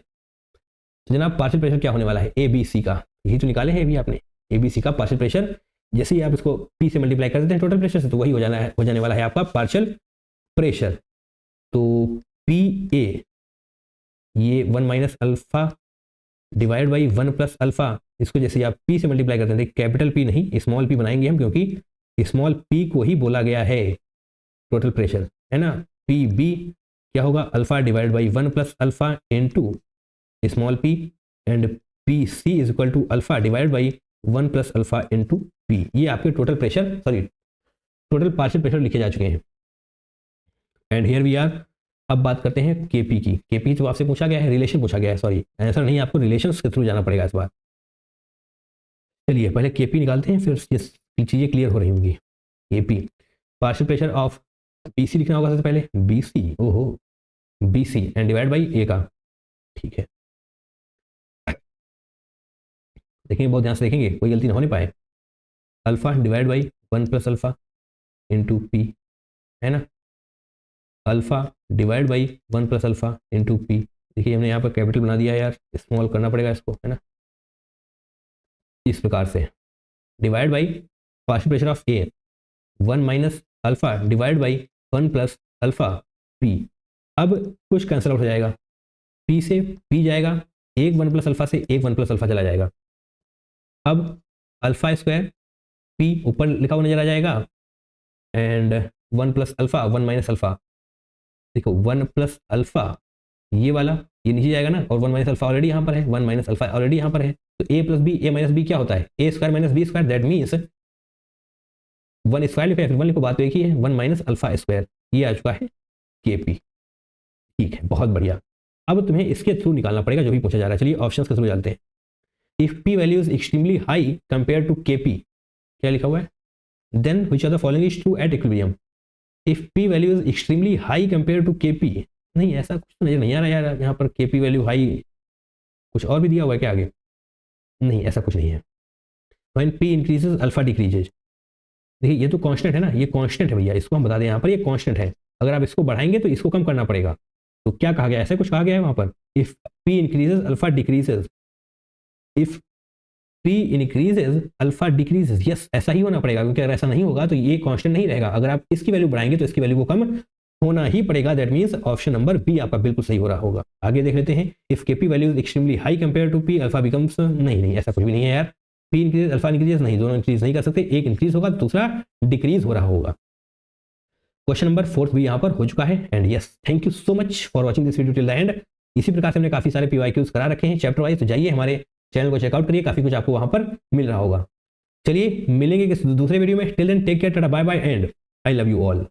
तो जनाब पार्शियल प्रेशर क्या होने वाला है, ए बी सी का, यही तो निकाले हैं अभी आपने, ए बी सी का पार्शियल प्रेशर, जैसे ही आप इसको P से मल्टीप्लाई कर देते हैं टोटल प्रेशर से, तो वही हो जाने वाला है आपका पार्शियल प्रेशर। तो पी ए ये 1 minus alpha divide by 1 plus alpha, इसको जैसे आप P से मल्टीप्लाई करते हैं, कैपिटल P नहीं स्मॉल p बनाएंगे हम, क्योंकि स्मॉल p को ही बोला गया है टोटल प्रेशर, है ना। पी बी क्या होगा, alpha divide by 1 plus alpha into small p and P C is equal to alpha divide by 1 plus alpha into P. ये आपके total pressure, sorry total partial pressure लिखे जा चुके हैं। And here we are. अब बात करते हैं केपी की। केपी जो आपसे पूछा गया है, रिलेशन पूछा गया है, सॉरी आंसर नहीं, आपको रिलेशंस के थ्रू जाना पड़ेगा इस बार। चलिए पहले केपी निकालते हैं, फिर ये चीज़ें क्लियर हो रही होंगी। KP partial pressure of BC लिखना होगा सबसे पहले, बीसी, ओहो बीसी एंड डिवाइड बाई ए का, ठीक है। देखेंगे, बहुत ध्यान से देखेंगे, कोई गलती ना होने पाए। Alpha divide by 1 plus alpha into P, है ना। Alpha divide by 1 plus alpha into P. देखिए हमने यहाँ पर कैपिटल बना दिया यार, स्मॉल करना पड़ेगा इसको, है ना। इस प्रकार से divide by partial pressure of A 1 minus alpha divide by 1 plus alpha P. अब कुछ कैंसिल आउट हो जाएगा, पी से पी जाएगा, एक 1 प्लस अल्फा से एक 1 प्लस अल्फा चला जाएगा। अब अल्फा स्क्वायर पी ऊपर लिखा हुआ नजर आ जाएगा and 1 plus alpha 1 minus alpha. देखो 1 प्लस अल्फा ये वाला ये नीचे जाएगा ना, और 1 माइनस अल्फा ऑलरेडी यहाँ पर है, 1 माइनस अल्फा ऑलरेडी यहाँ पर है, तो A plus B, A minus B क्या होता है, A square minus B square, that means 1 square लिखो या फिर 1 लिखो, बात तो एक ही है, 1 माइनस अल्फा स्क्वायर, ये आ चुका है केपी। ठीक है, बहुत बढ़िया। अब तुम्हें इसके थ्रू निकालना पड़ेगा जो भी पूछा जा रहा है। चलिए ऑप्शंस के थ्रू चलते हैं। If P value is extremely high compare to Kp, क्या लिखा हुआ है, then which of the following is true at equilibrium. If P value is extremely high compare to Kp, नहीं ऐसा कुछ तो नजर नहीं आ रहा यार यहाँ पर, केपी वैल्यू हाई, कुछ और भी दिया हुआ है क्या आगे, नहीं ऐसा कुछ नहीं है। When P increases alpha decreases, देखिए ये तो कांस्टेंट है ना, ये कांस्टेंट है भैया, इसको हम बता दें यहाँ पर ये कांस्टेंट है, अगर आप इसको बढ़ाएंगे तो इसको कम करना पड़ेगा। तो क्या कहा गया, ऐसा कुछ कहा गया है वहाँ पर, if P increases alpha decreases, if P increases alpha decreases, yes ऐसा ही होना पड़ेगा, क्योंकि अगर ऐसा नहीं होगा तो ये कांस्टेंट नहीं रहेगा। अगर आप इसकी वैल्यू बढ़ाएंगे तो इसकी वैल्यू को कम होना ही पड़ेगा, that means option number B आपका बिल्कुल सही हो रहा होगा। आगे देख लेते हैं। If Kp value is extremely high compare to P alpha becomes, नहीं ऐसा कुछ भी नहीं है यार, पी इंक्रीज अल्फा इंक्रीज नहीं, दोनों इंक्रीज नहीं कर सकते, एक इंक्रीज होगा दूसरा डिक्रीज हो रहा होगा। क्वेश्चन नंबर 4 भी यहाँ पर हो चुका है। And yes, thank you so much for watching this video till the end. इसी प्रकार से हमने काफी सारे पीवाईक्यूज करा रखे हैं चैप्टर वाइज, तो जाइए हमारे चैनल को चेकआउट करिए, काफी कुछ आपको वहां पर मिल रहा होगा। चलिए मिलेंगे किसी दूसरे वीडियो में, टिल देन टेक केयर, टाटा bye bye and I love you all.